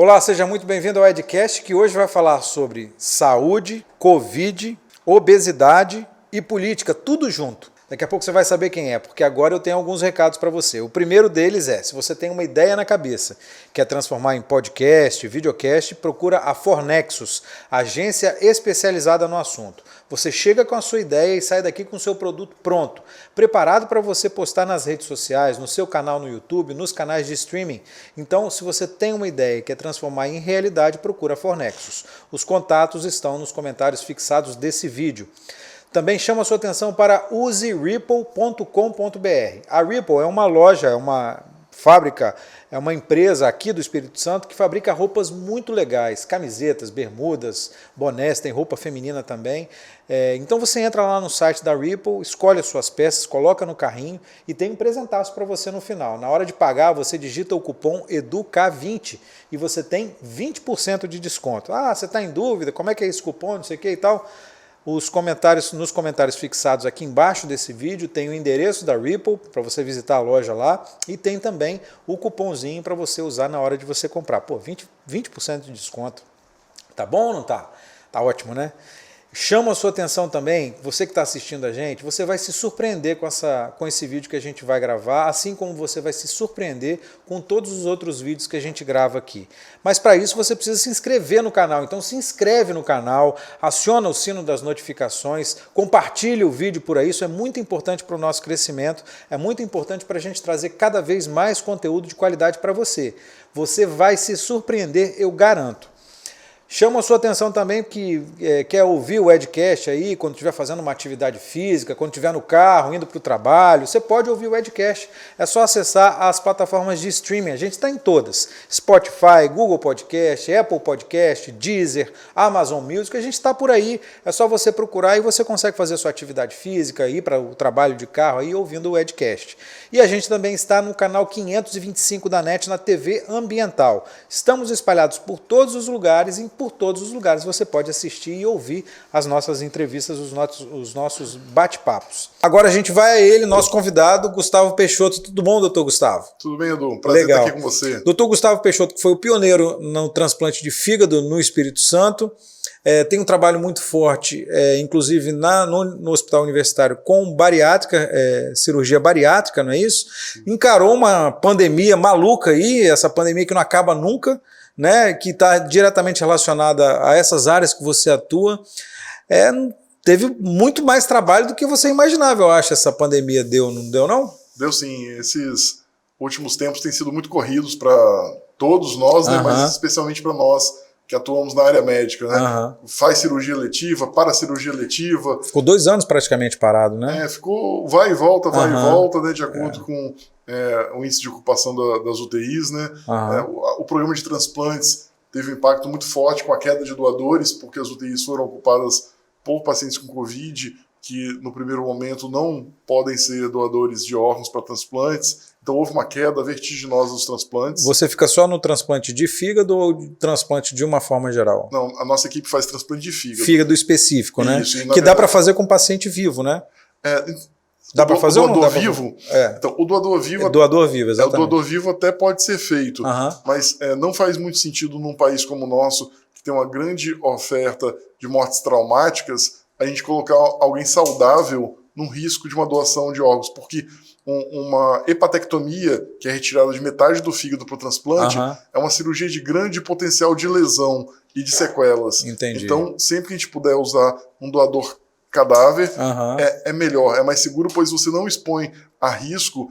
Olá, seja muito bem-vindo ao Edcast, que hoje vai falar sobre saúde, Covid, obesidade e política, tudo junto. Daqui a pouco você vai saber quem é, porque agora eu tenho alguns recados para você. O primeiro deles é, se você tem uma ideia na cabeça, quer transformar em podcast, videocast, procura a Fornexus, agência especializada no assunto. Você chega com a sua ideia e sai daqui com o seu produto pronto, preparado para você postar nas redes sociais, no seu canal no YouTube, nos canais de streaming. Então, se você tem uma ideia e quer transformar em realidade, procura a Fornexus. Os contatos estão nos comentários fixados desse vídeo. Também chama a sua atenção para useripple.com.br. A Ripple é uma loja, é uma fábrica, é uma empresa aqui do Espírito Santo que fabrica roupas muito legais, camisetas, bermudas, bonés, tem roupa feminina também. Então você entra lá no site da Ripple, escolhe as suas peças, coloca no carrinho e tem um presentaço para você no final. Na hora de pagar, você digita o cupom EDUCA20 e você tem 20% de desconto. Ah, você está em dúvida, como é que é esse cupom, não sei o que e tal? Nos comentários fixados aqui embaixo desse vídeo tem o endereço da Ripple para você visitar a loja lá e tem também o cupomzinho para você usar na hora de você comprar. Pô, 20% de desconto. Tá bom ou não tá? Tá ótimo, né? Chama a sua atenção também, você que está assistindo a gente, você vai se surpreender com esse vídeo que a gente vai gravar, assim como você vai se surpreender com todos os outros vídeos que a gente grava aqui. Mas para isso você precisa se inscrever no canal, então se inscreve no canal, aciona o sino das notificações, compartilhe o vídeo por aí, isso é muito importante para o nosso crescimento, é muito importante para a gente trazer cada vez mais conteúdo de qualidade para você. Você vai se surpreender, eu garanto. Chama a sua atenção também que quer ouvir o Edcast aí, quando estiver fazendo uma atividade física, quando estiver no carro, indo para o trabalho, você pode ouvir o Edcast. É só acessar as plataformas de streaming, a gente está em todas. Spotify, Google Podcast, Apple Podcast, Deezer, Amazon Music, a gente está por aí. É só você procurar e você consegue fazer sua atividade física, ir para o trabalho de carro aí ouvindo o Edcast. E a gente também está no canal 525 da NET na TV Ambiental. Estamos espalhados por todos os lugares e por todos os lugares você pode assistir e ouvir as nossas entrevistas, os nossos bate-papos. Agora a gente vai a ele, nosso convidado, Gustavo Peixoto. Tudo bom, doutor Gustavo? Tudo bem, Edu. Prazer estar aqui com você. Doutor Gustavo Peixoto, que foi o pioneiro no transplante de fígado no Espírito Santo, tem um trabalho muito forte, inclusive no Hospital Universitário, com bariátrica, cirurgia bariátrica, não é isso? Sim. Encarou uma pandemia maluca aí, essa pandemia que não acaba nunca, né, que está diretamente relacionada a essas áreas que você atua. Teve muito mais trabalho do que você imaginava, eu acho, essa pandemia deu, não deu não? Deu sim, esses últimos tempos têm sido muito corridos para todos nós, né, mas especialmente para nós que atuamos na área médica, né? Faz cirurgia letiva, para cirurgia letiva. Ficou 2 anos praticamente parado, né? Ficou vai e volta, né, de acordo com o índice de ocupação das UTIs, né? O programa de transplantes teve um impacto muito forte com a queda de doadores, porque as UTIs foram ocupadas por pacientes com Covid, que no primeiro momento não podem ser doadores de órgãos para transplantes. Então houve uma queda vertiginosa dos transplantes. Você fica só no transplante de fígado ou transplante de uma forma geral? Não, a nossa equipe faz transplante de fígado. Fígado específico, né? Isso, que dá para fazer com paciente vivo, né? Dá para fazer o doador vivo? Então, o doador vivo... doador vivo, exatamente. O doador vivo até pode ser feito, mas não faz muito sentido num país como o nosso, que tem uma grande oferta de mortes traumáticas, a gente colocar alguém saudável num risco de uma doação de órgãos, porque uma hepatectomia, que é retirada de metade do fígado para o transplante, é uma cirurgia de grande potencial de lesão e de sequelas. Entendi. Então, sempre que a gente puder usar um doador cadáver, é melhor, é mais seguro, pois você não expõe a risco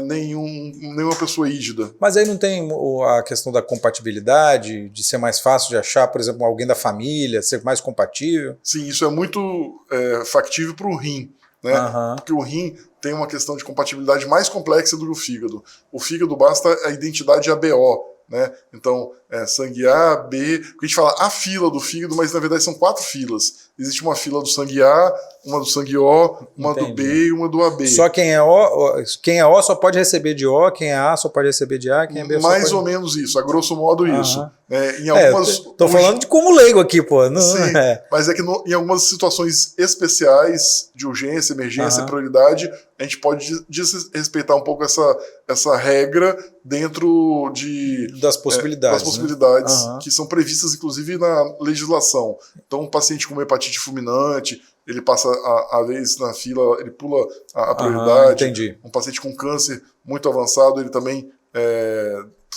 nenhuma pessoa ígida. Mas aí não tem a questão da compatibilidade, de ser mais fácil de achar, por exemplo, alguém da família, ser mais compatível? Sim, isso é muito factível para o rim, né? Porque o rim tem uma questão de compatibilidade mais complexa do que o fígado. O fígado basta a identidade ABO, né? Então, sangue A, B, porque a gente fala a fila do fígado, mas na verdade são 4 filas. Existe uma fila do sangue A, uma do sangue O, uma do B e uma do AB. Só quem é O só pode receber de O, quem é A só pode receber de A, quem é B só pode... Mais ou menos isso, a grosso modo isso. Em algumas... Tô falando de como leigo aqui, pô. Não, sim, mas é que em algumas situações especiais de urgência, emergência, prioridade, a gente pode desrespeitar um pouco essa regra dentro das possibilidades, das possibilidades que são previstas, inclusive, na legislação. Então, um paciente com uma hepatite fulminante, ele passa a vez na fila, ele pula a prioridade. Entendi. Um paciente com câncer muito avançado, ele também,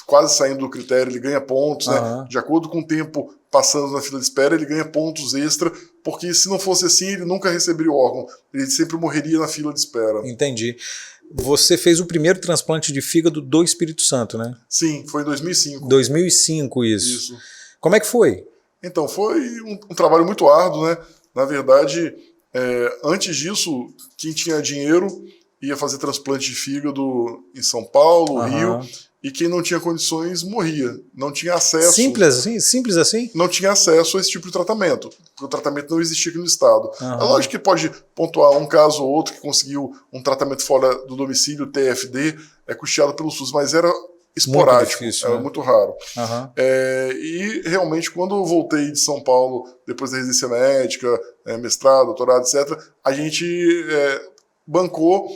quase saindo do critério, ele ganha pontos, né? De acordo com o tempo passando na fila de espera, ele ganha pontos extra, porque se não fosse assim, ele nunca receberia o órgão. Ele sempre morreria na fila de espera. Entendi. Você fez o primeiro transplante de fígado do Espírito Santo, né? Sim, foi em 2005. 2005, isso. Como é que foi? Então, foi um trabalho muito árduo, né? Na verdade, antes disso, quem tinha dinheiro ia fazer transplante de fígado em São Paulo, Rio, e quem não tinha condições morria, não tinha acesso... Simples assim? Não tinha acesso a esse tipo de tratamento, porque o tratamento não existia aqui no estado. É lógico que pode pontuar um caso ou outro que conseguiu um tratamento fora do domicílio, TFD, custeado pelo SUS, mas era esporádico, muito difícil, era muito raro. E realmente, quando eu voltei de São Paulo, depois da residência médica, mestrado, doutorado, etc., a gente bancou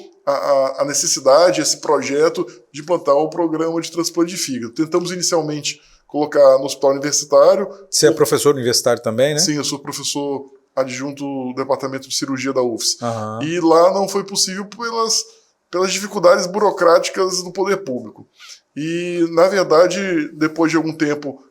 a necessidade, esse projeto de implantar o programa de transplante de fígado. Tentamos inicialmente colocar no hospital universitário. Você é professor universitário também, né? Sim, eu sou professor adjunto do departamento de cirurgia da UFS. E lá não foi possível pelas dificuldades burocráticas do poder público. E, na verdade, depois de algum tempo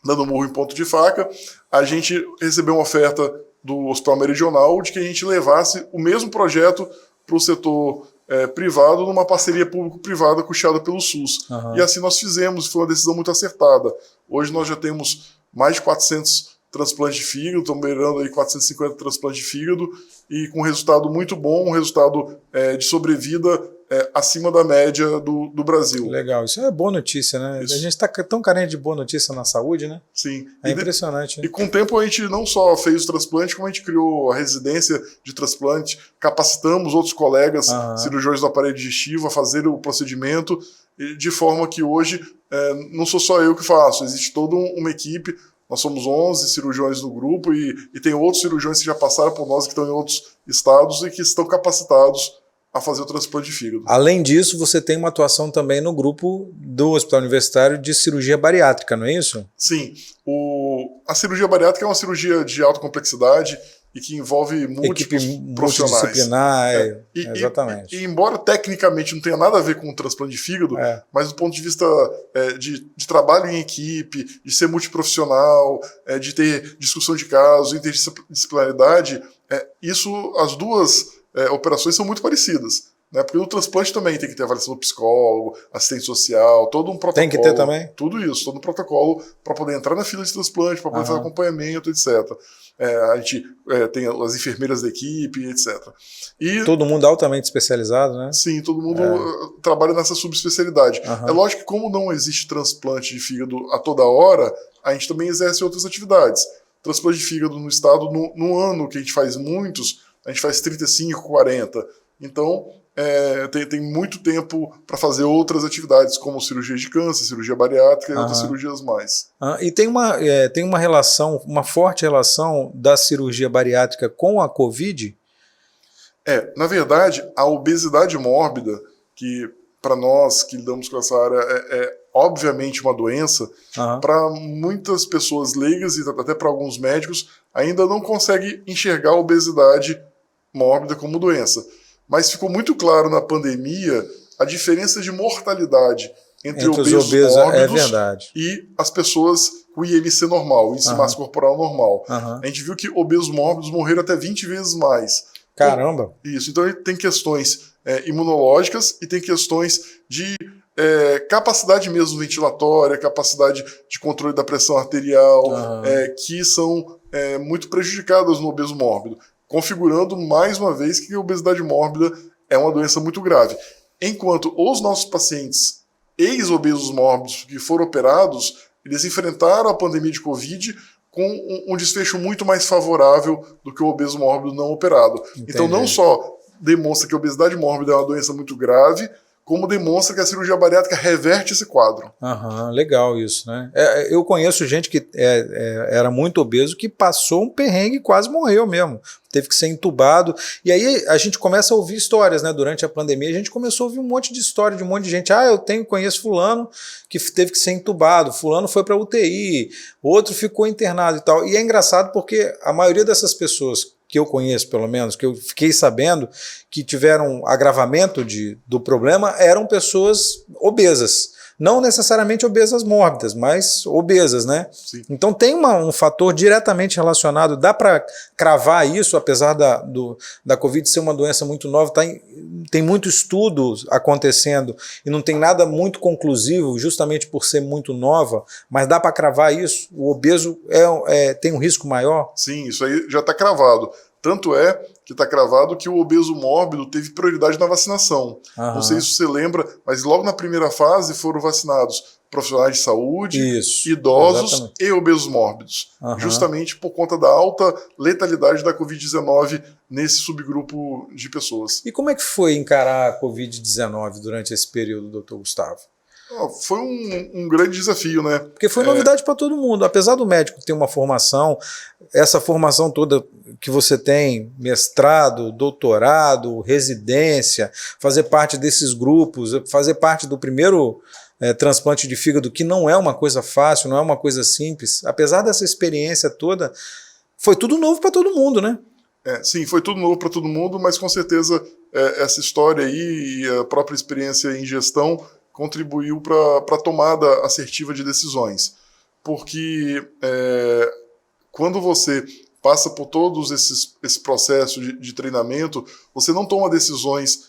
dando murro em ponto de faca, a gente recebeu uma oferta do Hospital Meridional de que a gente levasse o mesmo projeto para o setor privado numa parceria público-privada custeada pelo SUS. E assim nós fizemos, foi uma decisão muito acertada. Hoje nós já temos mais de 400 transplantes de fígado, estamos beirando aí 450 transplantes de fígado, e com um resultado muito bom, um resultado de sobrevida acima da média do Brasil. Legal, isso é boa notícia, né? Isso. A gente está tão carente de boa notícia na saúde, né? Sim. É impressionante. E com o tempo a gente não só fez o transplante, como a gente criou a residência de transplante, capacitamos outros colegas, cirurgiões do aparelho digestivo, a fazer o procedimento, de forma que hoje não sou só eu que faço, existe toda uma equipe. Nós somos 11 cirurgiões no grupo e tem outros cirurgiões que já passaram por nós, que estão em outros estados e que estão capacitados a fazer o transplante de fígado. Além disso, você tem uma atuação também no grupo do Hospital Universitário de Cirurgia Bariátrica, não é isso? Sim. A cirurgia bariátrica é uma cirurgia de alta complexidade e que envolve múltiplos profissionais. Multidisciplinar, exatamente. E embora tecnicamente não tenha nada a ver com o transplante de fígado, mas do ponto de vista de trabalho em equipe, de ser multiprofissional, de ter discussão de casos, interdisciplinaridade, as duas operações são muito parecidas. Né? Porque o transplante também tem que ter avaliação do psicólogo, assistente social, todo um protocolo. Tem que ter também? Tudo isso, todo um protocolo para poder entrar na fila de transplante, para poder fazer acompanhamento, etc. A gente tem as enfermeiras da equipe, etc. E todo mundo altamente especializado, né? Sim, todo mundo trabalha nessa subespecialidade. É lógico que como não existe transplante de fígado a toda hora, a gente também exerce outras atividades. Transplante de fígado no estado, no ano que a gente faz muitos, a gente faz 35, 40. Então, tem muito tempo para fazer outras atividades, como cirurgia de câncer, cirurgia bariátrica e outras cirurgias mais. E tem uma relação, uma forte relação da cirurgia bariátrica com a COVID? Na verdade, a obesidade mórbida, que para nós que lidamos com essa área é obviamente uma doença, para muitas pessoas leigas e até para alguns médicos, ainda não consegue enxergar a obesidade mórbida como doença. Mas ficou muito claro na pandemia a diferença de mortalidade entre obesos mórbidos e as pessoas com IMC normal, índice de massa corporal normal. A gente viu que obesos mórbidos morreram até 20 vezes mais. Caramba! Isso, então tem questões imunológicas e tem questões de capacidade mesmo ventilatória, capacidade de controle da pressão arterial, que são muito prejudicadas no obeso mórbido, configurando mais uma vez que a obesidade mórbida é uma doença muito grave. Enquanto os nossos pacientes ex-obesos mórbidos que foram operados, eles enfrentaram a pandemia de Covid com um desfecho muito mais favorável do que o obeso mórbido não operado. Entendi. Então não só demonstra que a obesidade mórbida é uma doença muito grave, como demonstra que a cirurgia bariátrica reverte esse quadro. Legal isso, né? Eu conheço gente que era muito obeso, que passou um perrengue e quase morreu mesmo. Teve que ser entubado. E aí a gente começa a ouvir histórias, né? Durante a pandemia, a gente começou a ouvir um monte de história de um monte de gente. Conheço fulano que teve que ser entubado, fulano foi para UTI, outro ficou internado e tal. E é engraçado porque a maioria dessas pessoas que eu conheço, pelo menos, que eu fiquei sabendo que tiveram agravamento do problema, eram pessoas obesas. Não necessariamente obesas mórbidas, mas obesas, né? Sim. Então tem um fator diretamente relacionado, dá para cravar isso, apesar da Covid ser uma doença muito nova, tem muito estudo acontecendo e não tem nada muito conclusivo, justamente por ser muito nova, mas dá para cravar isso? O obeso tem um risco maior? Sim, isso aí já está cravado. Tanto é que está cravado que o obeso mórbido teve prioridade na vacinação. Não sei se você lembra, mas logo na primeira fase foram vacinados profissionais de saúde, idosos, exatamente, e obesos mórbidos. Justamente por conta da alta letalidade da Covid-19 nesse subgrupo de pessoas. E como é que foi encarar a Covid-19 durante esse período, doutor Gustavo? Foi um grande desafio, né? Porque foi novidade para todo mundo. Apesar do médico ter uma formação, essa formação toda que você tem, mestrado, doutorado, residência, fazer parte desses grupos, fazer parte do primeiro transplante de fígado, que não é uma coisa fácil, não é uma coisa simples. Apesar dessa experiência toda, foi tudo novo para todo mundo, né? Sim, foi tudo novo para todo mundo, mas com certeza essa história aí e a própria experiência em gestão contribuiu para a tomada assertiva de decisões. Porque quando você passa por todos esse processo de treinamento, você não toma decisões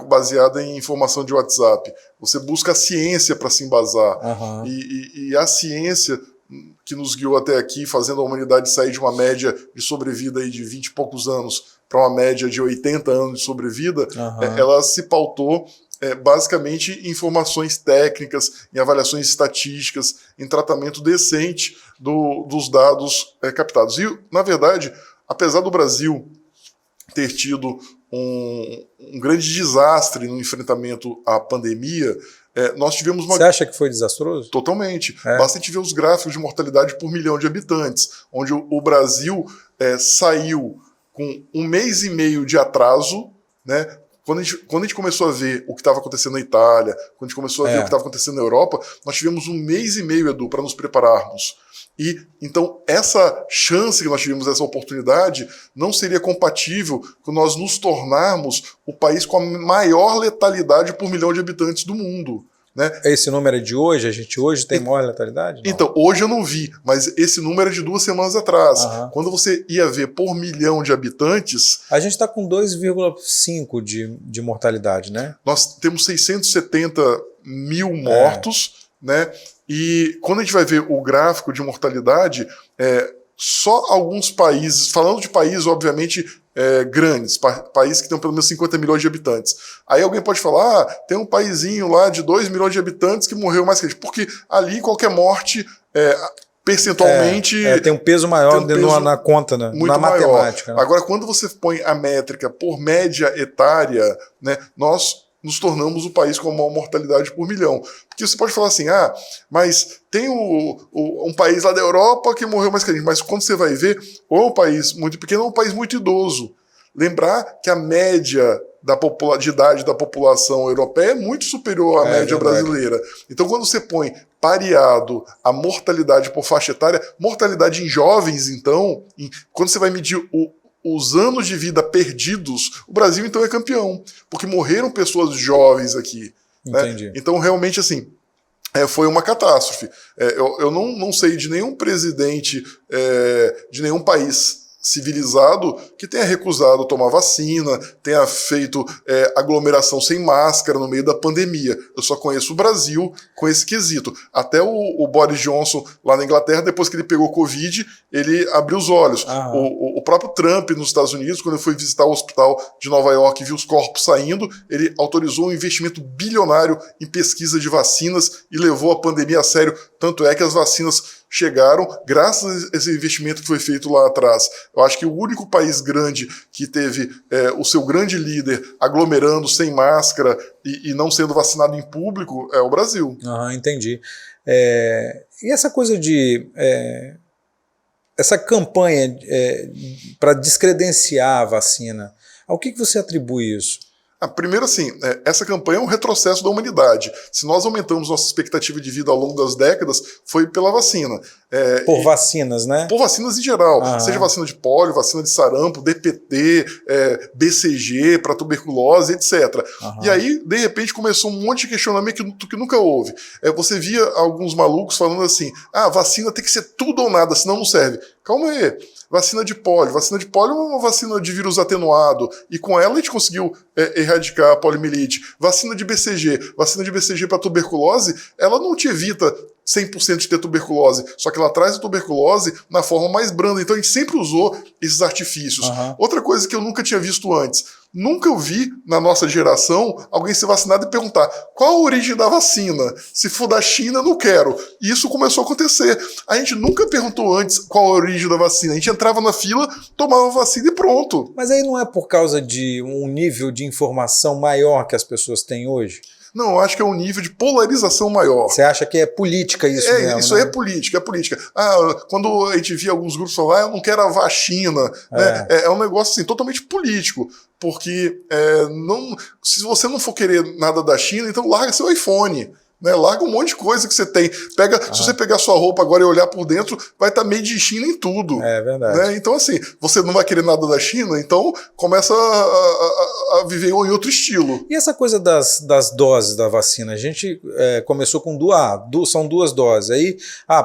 baseada em informação de WhatsApp. Você busca a ciência para se embasar. E a ciência que nos guiou até aqui, fazendo a humanidade sair de uma média de sobrevida aí de 20 e poucos anos para uma média de 80 anos de sobrevida, ela se pautou basicamente em informações técnicas, em avaliações estatísticas, em tratamento decente dos dados captados. E, na verdade, apesar do Brasil ter tido um grande desastre no enfrentamento à pandemia, nós tivemos uma... Você acha que foi desastroso? Totalmente. Basta a gente ver os gráficos de mortalidade por milhão de habitantes, onde o Brasil saiu com 1 mês e meio de atraso, né? Quando a gente começou a ver o que estava acontecendo na Itália, quando a gente começou a ver o que estava acontecendo na Europa, nós tivemos 1 mês e meio, Edu, para nos prepararmos. E então essa chance que nós tivemos, essa oportunidade, não seria compatível com nós nos tornarmos o país com a maior letalidade por milhão de habitantes do mundo. Né? Esse número é de hoje? A gente hoje tem maior letalidade? Não. Então, hoje eu não vi, mas esse número é de 2 semanas atrás. Quando você ia ver por milhão de habitantes... A gente está com 2,5 de mortalidade, né? Nós temos 670 mil mortos, né? E quando a gente vai ver o gráfico de mortalidade, só alguns países, falando de países, obviamente, grandes, países que têm pelo menos 50 milhões de habitantes. Aí alguém pode falar, tem um paísinho lá de 2 milhões de habitantes que morreu mais que a gente, porque ali qualquer morte, percentualmente... tem um peso maior na conta, né? Muito na matemática. Né? Agora, quando você põe a métrica por média etária, né, nós nos tornamos o país com a maior mortalidade por milhão. Porque você pode falar assim, mas tem um país lá da Europa que morreu mais que a gente, mas quando você vai ver, ou é um país muito pequeno ou é um país muito idoso. Lembrar que a média de idade da população europeia é muito superior à média brasileira. Então, quando você põe pareado a mortalidade por faixa etária, mortalidade em jovens, então, quando você vai medir os anos de vida perdidos, o Brasil então é campeão, porque morreram pessoas jovens aqui. Entendi. Né? Então realmente assim, foi uma catástrofe. Eu não sei de nenhum presidente de nenhum país civilizado que tenha recusado tomar vacina, tenha feito aglomeração sem máscara no meio da pandemia. Eu só conheço o Brasil com esse quesito. Até o Boris Johnson, lá na Inglaterra, depois que ele pegou Covid, ele abriu os olhos. O próprio Trump, nos Estados Unidos, quando ele foi visitar o hospital de Nova York e viu os corpos saindo, ele autorizou um investimento bilionário em pesquisa de vacinas e levou a pandemia a sério. Tanto é que as vacinas chegaram graças a esse investimento que foi feito lá atrás. Eu acho que o único país grande que teve o seu grande líder aglomerando sem máscara e não sendo vacinado em público é o Brasil. Entendi. E essa coisa de... essa campanha para descredenciar a vacina, ao que você atribui isso? Primeiro, assim, essa campanha é um retrocesso da humanidade. Se nós aumentamos nossa expectativa de vida ao longo das décadas, foi pela vacina. Por vacinas, né? Por vacinas em geral. Seja vacina de pólio, vacina de sarampo, DPT, BCG, para tuberculose, etc. E aí, de repente, começou um monte de questionamento que nunca houve. Você via alguns malucos falando assim, vacina tem que ser tudo ou nada, senão não serve. Calma aí. Vacina de pólio. Vacina de pólio é uma vacina de vírus atenuado. E com ela a gente conseguiu erradicar a poliomielite. Vacina de BCG. Vacina de BCG para tuberculose, ela não te evita 100% de ter tuberculose. Só que ela traz a tuberculose na forma mais branda. Então a gente sempre usou esses artifícios. Outra coisa que eu nunca tinha visto antes. Nunca eu vi, na nossa geração, alguém ser vacinado e perguntar qual a origem da vacina? Se for da China, eu não quero. E isso começou a acontecer. A gente nunca perguntou antes qual a origem da vacina. A gente entrava na fila, tomava a vacina e pronto. Mas aí não é por causa de um nível de informação maior que as pessoas têm hoje? Não, eu acho que é um nível de polarização maior. Você acha que é política isso mesmo? Isso né? É política. Quando a gente via alguns grupos falar, eu não quero a vacina, né? É um negócio assim, totalmente político. Porque se você não for querer nada da China, então larga seu iPhone. Né? Larga um monte de coisa que você tem. Se você pegar sua roupa agora e olhar por dentro, vai estar made in China em tudo. É verdade. Né? Então, assim, você não vai querer nada da China, então começa a viver em outro estilo. E essa coisa das doses da vacina? A gente começou com são 2 doses. Aí,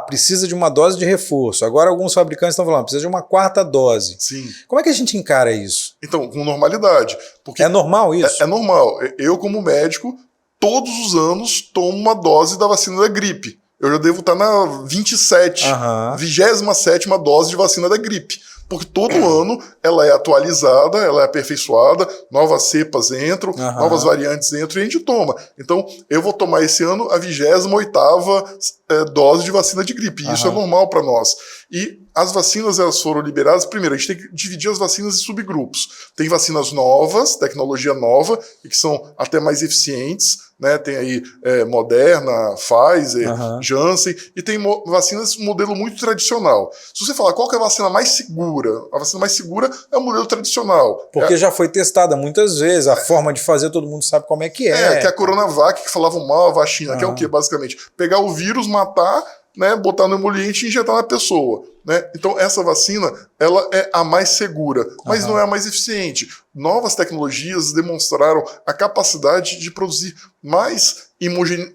precisa de uma dose de reforço. Agora alguns fabricantes estão falando, precisa de uma 4ª dose. Sim. Como é que a gente encara isso? Então, com normalidade. Porque é normal isso? É normal. Eu, como médico, todos os anos tomo uma dose da vacina da gripe. Eu já devo estar na 27ª dose de vacina da gripe. Porque todo ano ela é atualizada, ela é aperfeiçoada, novas cepas entram, novas variantes entram e a gente toma. Então, eu vou tomar esse ano a 28ª dose de vacina de gripe. Isso é normal para nós. E as vacinas elas foram liberadas. Primeiro, a gente tem que dividir as vacinas em subgrupos. Tem vacinas novas, tecnologia nova, e que são até mais eficientes. Né? Tem aí Moderna, Pfizer, Janssen, e tem vacinas modelo muito tradicional. Se você falar qual que é a vacina mais segura, a vacina mais segura é o modelo tradicional. Porque já foi testada muitas vezes, a forma de fazer todo mundo sabe como é que é. Que é a Coronavac, que falavam mal a vacina, que é o quê, basicamente? Pegar o vírus, matar, né, botar no emoliente e injetar na pessoa. Né? Então essa vacina ela é a mais segura, mas não é a mais eficiente. Novas tecnologias demonstraram a capacidade de produzir mais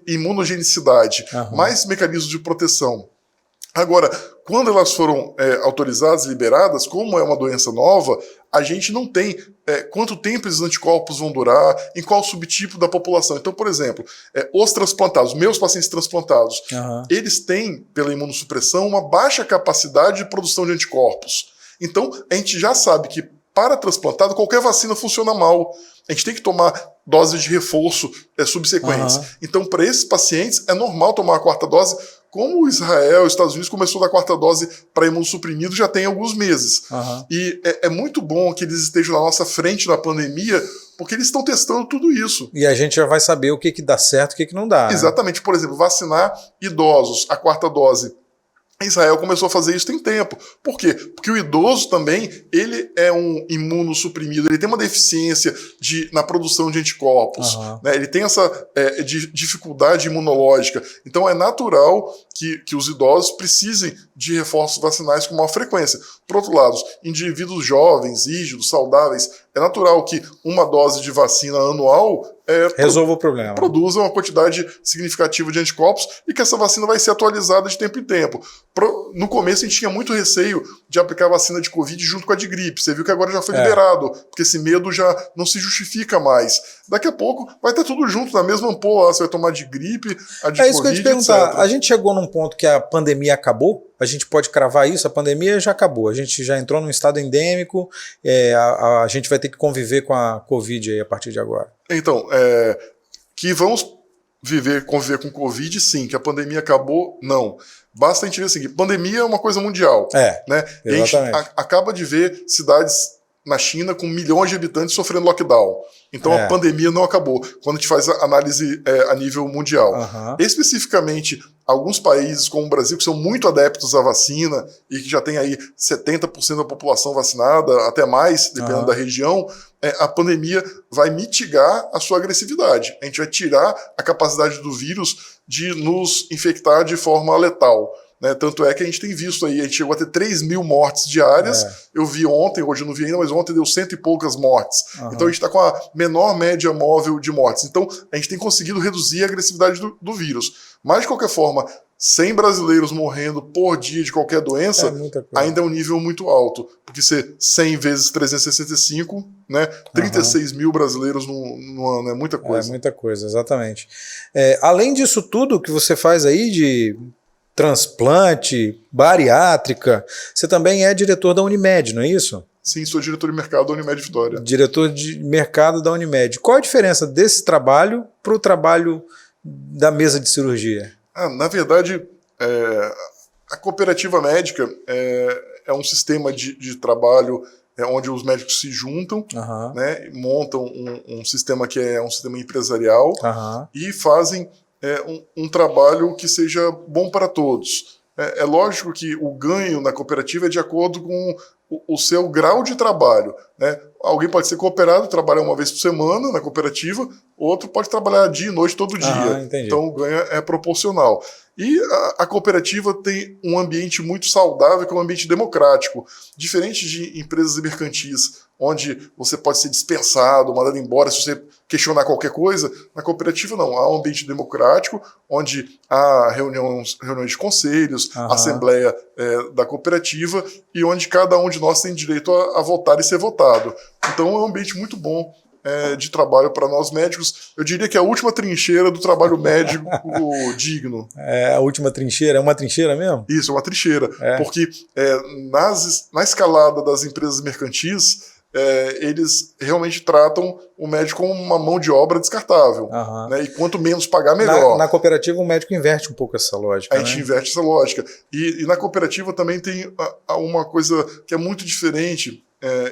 imunogenicidade, mais mecanismos de proteção. Agora, quando elas foram autorizadas, liberadas, como é uma doença nova, a gente não tem quanto tempo esses anticorpos vão durar, em qual subtipo da população. Então, por exemplo, os transplantados, meus pacientes transplantados, eles têm, pela imunossupressão, uma baixa capacidade de produção de anticorpos. Então, a gente já sabe que para transplantado, qualquer vacina funciona mal. A gente tem que tomar doses de reforço subsequentes. Então, para esses pacientes, é normal tomar a 4ª dose, como Israel, os Estados Unidos começou a dar 4ª dose para imunossuprimido já tem alguns meses. E é muito bom que eles estejam na nossa frente na pandemia, porque eles estão testando tudo isso. E a gente já vai saber o que dá certo e o que não dá. Exatamente. Né? Por exemplo, vacinar idosos, a 4ª dose. Israel começou a fazer isso tem tempo. Por quê? Porque o idoso também, ele é um imunossuprimido, ele tem uma deficiência na produção de anticorpos, né? Ele tem essa dificuldade imunológica. Então é natural que os idosos precisem de reforços vacinais com maior frequência. Por outro lado, indivíduos jovens, rígidos, saudáveis, é natural que uma dose de vacina anual resolva o problema. Produza uma quantidade significativa de anticorpos e que essa vacina vai ser atualizada de tempo em tempo. No começo a gente tinha muito receio de aplicar a vacina de Covid junto com a de gripe. Você viu que agora já foi liberado, porque esse medo já não se justifica mais. Daqui a pouco vai ter tudo junto na mesma ampola. Você vai tomar de gripe, a de Covid, isso que eu ia te perguntar. A gente chegou num ponto que a pandemia acabou? A gente pode cravar isso? A pandemia já acabou. A gente já entrou num estado endêmico. A gente vai ter que conviver com a Covid aí a partir de agora. Então, que vamos conviver com Covid, sim. Que a pandemia acabou, não. Basta a gente ver o seguinte, pandemia é uma coisa mundial. Né? E a gente acaba de ver cidades na China com milhões de habitantes sofrendo lockdown. Então a pandemia não acabou, quando a gente faz a análise a nível mundial. Especificamente, alguns países como o Brasil, que são muito adeptos à vacina e que já tem aí 70% da população vacinada, até mais, dependendo da região, a pandemia vai mitigar a sua agressividade. A gente vai tirar a capacidade do vírus de nos infectar de forma letal. Né? Tanto é que a gente tem visto aí, a gente chegou a ter 3 mil mortes diárias. Eu vi ontem, hoje eu não vi ainda, mas ontem deu 100 e poucas mortes. Então a gente está com a menor média móvel de mortes. Então a gente tem conseguido reduzir a agressividade do vírus. Mas de qualquer forma, 100 brasileiros morrendo por dia de qualquer doença ainda é um nível muito alto. Porque ser 100 vezes 365, né? 36 mil brasileiros no ano, é muita coisa. É muita coisa, exatamente. Além disso tudo que você faz aí de transplante, bariátrica, você também é diretor da Unimed, não é isso? Sim, sou diretor de mercado da Unimed Vitória. Diretor de mercado da Unimed. Qual a diferença desse trabalho para o trabalho da mesa de cirurgia? Na verdade, a cooperativa médica é um sistema de trabalho onde os médicos se juntam, né, montam um sistema que é um sistema empresarial e fazem um trabalho que seja bom para todos. É lógico que o ganho na cooperativa é de acordo com o seu grau de trabalho. Né? Alguém pode ser cooperado, trabalhar uma vez por semana na cooperativa, outro pode trabalhar dia e noite todo dia. Então o ganho é proporcional. E a cooperativa tem um ambiente muito saudável, que é um ambiente democrático. Diferente de empresas mercantis, onde você pode ser dispensado, mandado embora se você questionar qualquer coisa, na cooperativa não. Há um ambiente democrático, onde há reuniões de conselhos, assembleia da cooperativa, e onde cada um de nós tem direito a votar e ser votado. Então é um ambiente muito bom de trabalho para nós médicos. Eu diria que é a última trincheira do trabalho médico digno. A última trincheira? É uma trincheira mesmo? Isso, é uma trincheira. Porque na escalada das empresas mercantis, eles realmente tratam o médico como uma mão de obra descartável. Né? E quanto menos pagar, melhor. Na cooperativa, o médico inverte um pouco essa lógica. A gente inverte essa lógica. E na cooperativa também tem uma coisa que é muito diferente,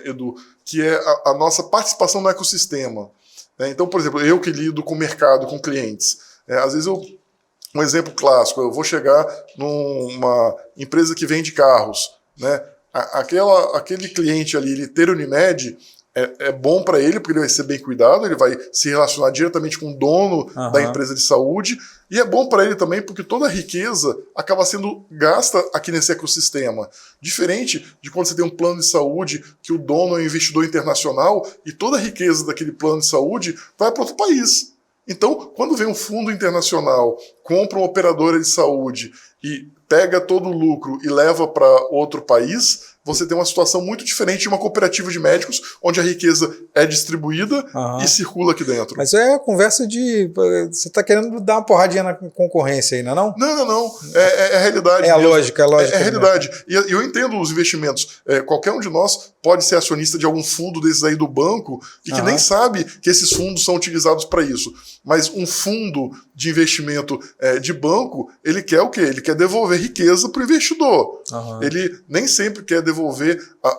Edu, que é a nossa participação no ecossistema. Então, por exemplo, eu que lido com o mercado, com clientes, às vezes um exemplo clássico, eu vou chegar numa empresa que vende carros, né? Aquele cliente ali, ele ter Unimed, é bom para ele, porque ele vai ser bem cuidado, ele vai se relacionar diretamente com o dono da empresa de saúde, e é bom para ele também porque toda a riqueza acaba sendo gasta aqui nesse ecossistema. Diferente de quando você tem um plano de saúde que o dono é um investidor internacional e toda a riqueza daquele plano de saúde vai para outro país. Então, quando vem um fundo internacional, compra uma operadora de saúde e pega todo o lucro e leva para outro país, você tem uma situação muito diferente de uma cooperativa de médicos, onde a riqueza é distribuída e circula aqui dentro. Mas é a conversa de... Você está querendo dar uma porradinha na concorrência aí, não é não? Não. É a realidade. É a lógica. É a realidade. E eu entendo os investimentos. Qualquer um de nós pode ser acionista de algum fundo desses aí do banco e que nem sabe que esses fundos são utilizados para isso. Mas um fundo de investimento de banco, ele quer o quê? Ele quer devolver riqueza para o investidor. Ele nem sempre quer devolver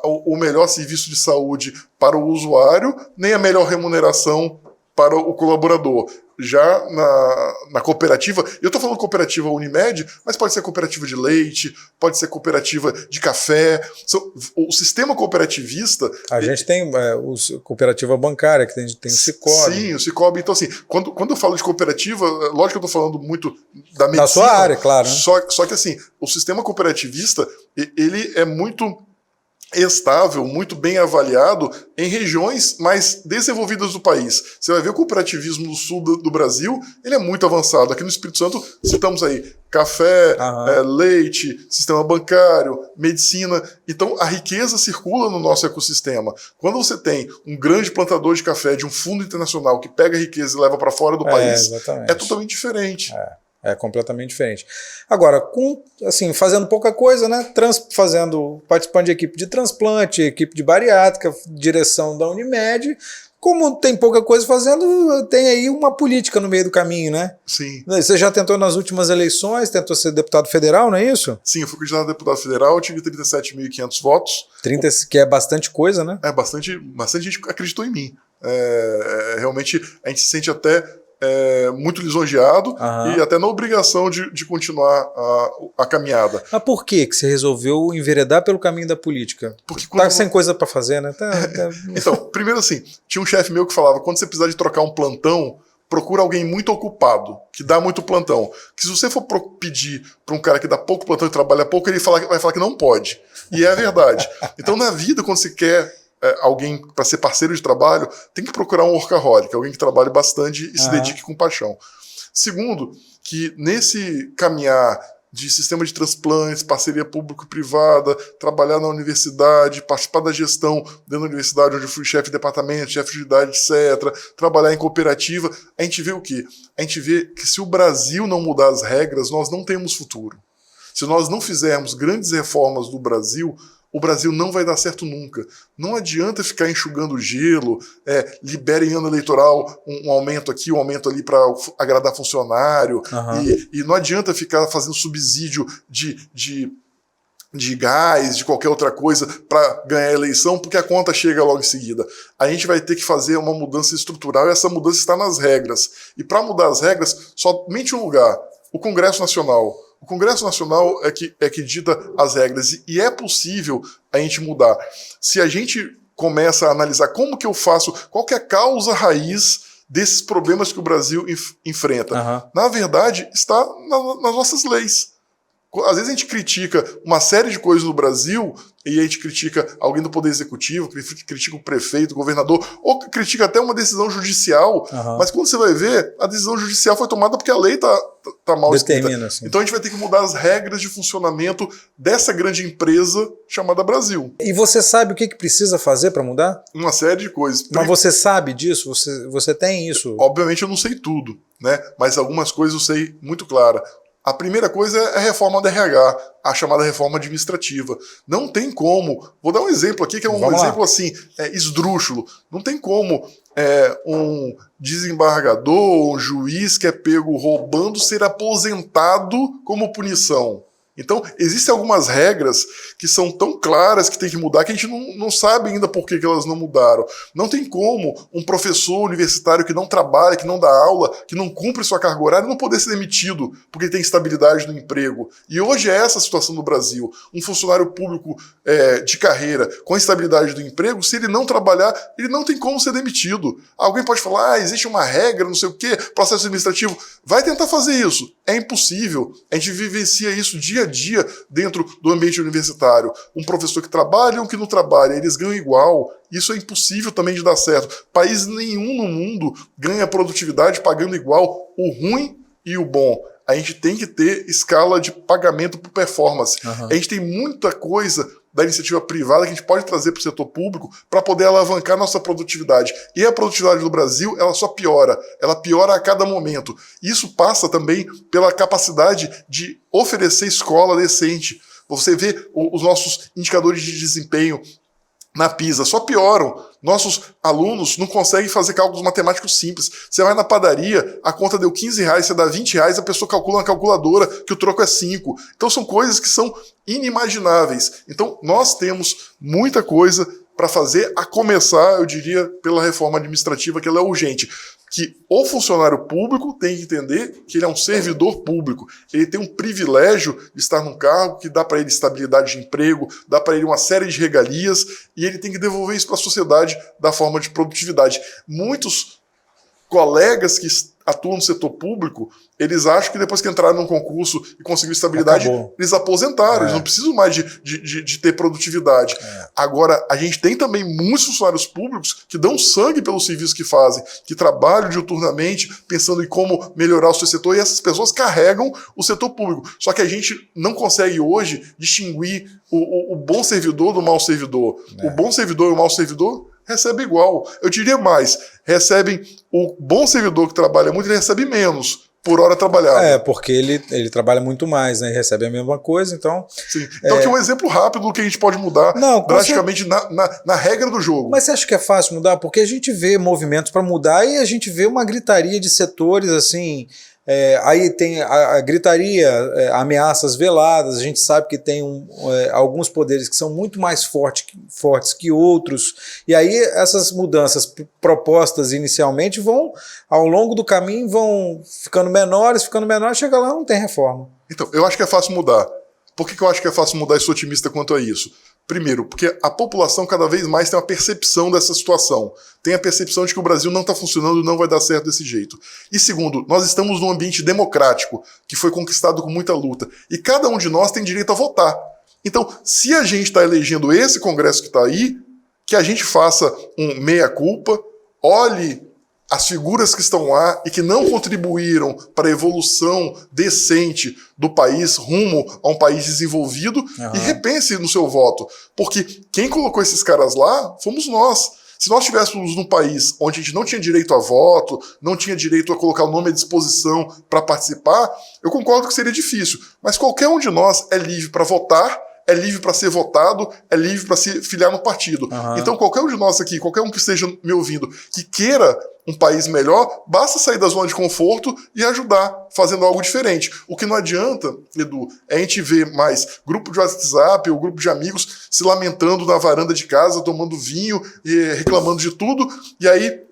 o melhor serviço de saúde para o usuário, nem a melhor remuneração para o colaborador. Já na cooperativa, eu estou falando cooperativa Unimed, mas pode ser cooperativa de leite, pode ser cooperativa de café. O sistema cooperativista... A gente tem cooperativa bancária, que tem o Sicoob. Sim, o Sicoob. Então, assim, quando eu falo de cooperativa, lógico que eu estou falando muito da medicina. Da sua área, claro. Né? Só que, assim, o sistema cooperativista, ele é muito estável, muito bem avaliado em regiões mais desenvolvidas do país. Você vai ver o cooperativismo no sul do Brasil, ele é muito avançado. Aqui no Espírito Santo, citamos aí café, leite, sistema bancário, medicina. Então, a riqueza circula no nosso ecossistema. Quando você tem um grande plantador de café de um fundo internacional que pega a riqueza e leva para fora do país, é totalmente diferente. É completamente diferente. Agora, fazendo pouca coisa, né? Participando de equipe de transplante, equipe de bariátrica, direção da Unimed, como tem pouca coisa fazendo, tem aí uma política no meio do caminho, né? Sim. Você já tentou nas últimas eleições, tentou ser deputado federal, não é isso? Sim, eu fui candidato a deputado federal, eu tive 37.500 votos. 30, que é bastante coisa, né? Bastante gente acreditou em mim. Realmente, a gente se sente até muito lisonjeado e até na obrigação de continuar a caminhada. Mas por que você resolveu enveredar pelo caminho da política? Porque tá sem coisa para fazer, né? Então, primeiro assim, tinha um chefe meu que falava, quando você precisar de trocar um plantão, procura alguém muito ocupado, que dá muito plantão. Que se você for pedir para um cara que dá pouco plantão e trabalha pouco, ele vai falar que não pode. E é a verdade. Então, na vida, quando você quer alguém para ser parceiro de trabalho, tem que procurar um workaholic, alguém que trabalhe bastante e se dedique com paixão. Segundo, que nesse caminhar de sistema de transplantes, parceria público-privada, trabalhar na universidade, participar da gestão dentro da universidade, onde eu fui chefe de departamento, chefe de unidade, etc., trabalhar em cooperativa, a gente vê o quê? A gente vê que se o Brasil não mudar as regras, nós não temos futuro. Se nós não fizermos grandes reformas do Brasil, o Brasil não vai dar certo nunca. Não adianta ficar enxugando gelo, libera em ano eleitoral um aumento aqui, um aumento ali para agradar funcionário, e não adianta ficar fazendo subsídio de gás, de qualquer outra coisa para ganhar a eleição, porque a conta chega logo em seguida. A gente vai ter que fazer uma mudança estrutural e essa mudança está nas regras. E para mudar as regras, somente um lugar, o Congresso Nacional. O Congresso Nacional é que dita as regras e é possível a gente mudar. Se a gente começa a analisar como que eu faço, qual que é a causa raiz desses problemas que o Brasil enfrenta. Na verdade, está nas nossas leis. Às vezes a gente critica uma série de coisas no Brasil e a gente critica alguém do Poder Executivo, critica o prefeito, o governador, ou critica até uma decisão judicial, mas quando você vai ver, a decisão judicial foi tomada porque a lei tá mal escrita. Assim. Então a gente vai ter que mudar as regras de funcionamento dessa grande empresa chamada Brasil. E você sabe o que precisa fazer para mudar? Uma série de coisas. Mas você sabe disso? Você tem isso? Obviamente eu não sei tudo, né? Mas algumas coisas eu sei muito clara. A primeira coisa é a reforma da RH, a chamada reforma administrativa. Não tem como, vou dar um exemplo aqui que é um exemplo assim, esdrúxulo. Não tem como um desembargador, um juiz que é pego roubando ser aposentado como punição. Então, existem algumas regras que são tão claras que tem que mudar que a gente não sabe ainda por que elas não mudaram. Não tem como um professor universitário que não trabalha, que não dá aula, que não cumpre sua carga horária, não poder ser demitido porque ele tem estabilidade no emprego. E hoje é essa a situação no Brasil. Um funcionário público de carreira com estabilidade do emprego, se ele não trabalhar, ele não tem como ser demitido. Alguém pode falar, existe uma regra, não sei o quê, processo administrativo. Vai tentar fazer isso. É impossível. A gente vivencia isso dia a dia dentro do ambiente universitário. Um professor que trabalha e um que não trabalha, eles ganham igual. Isso é impossível também de dar certo. País nenhum no mundo ganha produtividade pagando igual o ruim e o bom. A gente tem que ter escala de pagamento por performance. A gente tem muita coisa da iniciativa privada que a gente pode trazer para o setor público para poder alavancar nossa produtividade. E a produtividade do Brasil, ela só piora. Ela piora a cada momento. Isso passa também pela capacidade de oferecer escola decente. Você vê os nossos indicadores de desempenho na PISA só pioram. Nossos alunos não conseguem fazer cálculos matemáticos simples. Você vai na padaria, a conta deu R$15, você dá R$20, a pessoa calcula na calculadora que o troco é 5. Então são coisas que são inimagináveis. Então nós temos muita coisa para fazer, a começar, eu diria, pela reforma administrativa, que ela é urgente. Que o funcionário público tem que entender que ele é um servidor público. Ele tem um privilégio de estar num cargo que dá para ele estabilidade de emprego, dá para ele uma série de regalias, e ele tem que devolver isso para a sociedade da forma de produtividade. Muitos colegas que atuam no setor público, eles acham que depois que entraram num concurso e conseguiram estabilidade, eles aposentaram, eles não precisam mais de ter produtividade. Agora, a gente tem também muitos funcionários públicos que dão sangue pelo serviço que fazem, que trabalham diuturnamente, pensando em como melhorar o seu setor, e essas pessoas carregam o setor público. Só que a gente não consegue hoje distinguir o bom servidor do mau servidor. O bom servidor e o mau servidor recebe igual. Eu diria mais, o bom servidor que trabalha muito, ele recebe menos, por hora trabalhada. Porque ele trabalha muito mais, né? E recebe a mesma coisa, então... Sim. Então aqui é um exemplo rápido do que a gente pode mudar drasticamente na regra do jogo. Mas você acha que é fácil mudar? Porque a gente vê movimentos para mudar e a gente vê uma gritaria de setores, assim... aí tem a gritaria, ameaças veladas, a gente sabe que tem alguns poderes que são muito mais fortes que outros, e aí essas mudanças propostas inicialmente vão, ao longo do caminho, vão ficando menores, chega lá não tem reforma. Então, eu acho que é fácil mudar. Por que eu acho que é fácil mudar e sou otimista quanto a isso? Primeiro, porque a população cada vez mais tem uma percepção dessa situação. Tem a percepção de que o Brasil não está funcionando e não vai dar certo desse jeito. E segundo, nós estamos num ambiente democrático, que foi conquistado com muita luta. E cada um de nós tem direito a votar. Então, se a gente está elegendo esse Congresso que está aí, que a gente faça um meia-culpa, olhe as figuras que estão lá e que não contribuíram para a evolução decente do país rumo a um país desenvolvido e repense no seu voto. Porque quem colocou esses caras lá fomos nós. Se nós estivéssemos num país onde a gente não tinha direito a voto, não tinha direito a colocar o nome à disposição para participar, eu concordo que seria difícil. Mas qualquer um de nós é livre para votar, é livre para ser votado, é livre para se filiar no partido. Então qualquer um de nós aqui, qualquer um que esteja me ouvindo, que queira um país melhor, basta sair da zona de conforto e ajudar, fazendo algo diferente. O que não adianta, Edu, é a gente ver mais grupo de WhatsApp ou grupo de amigos se lamentando na varanda de casa, tomando vinho e reclamando de tudo, e aí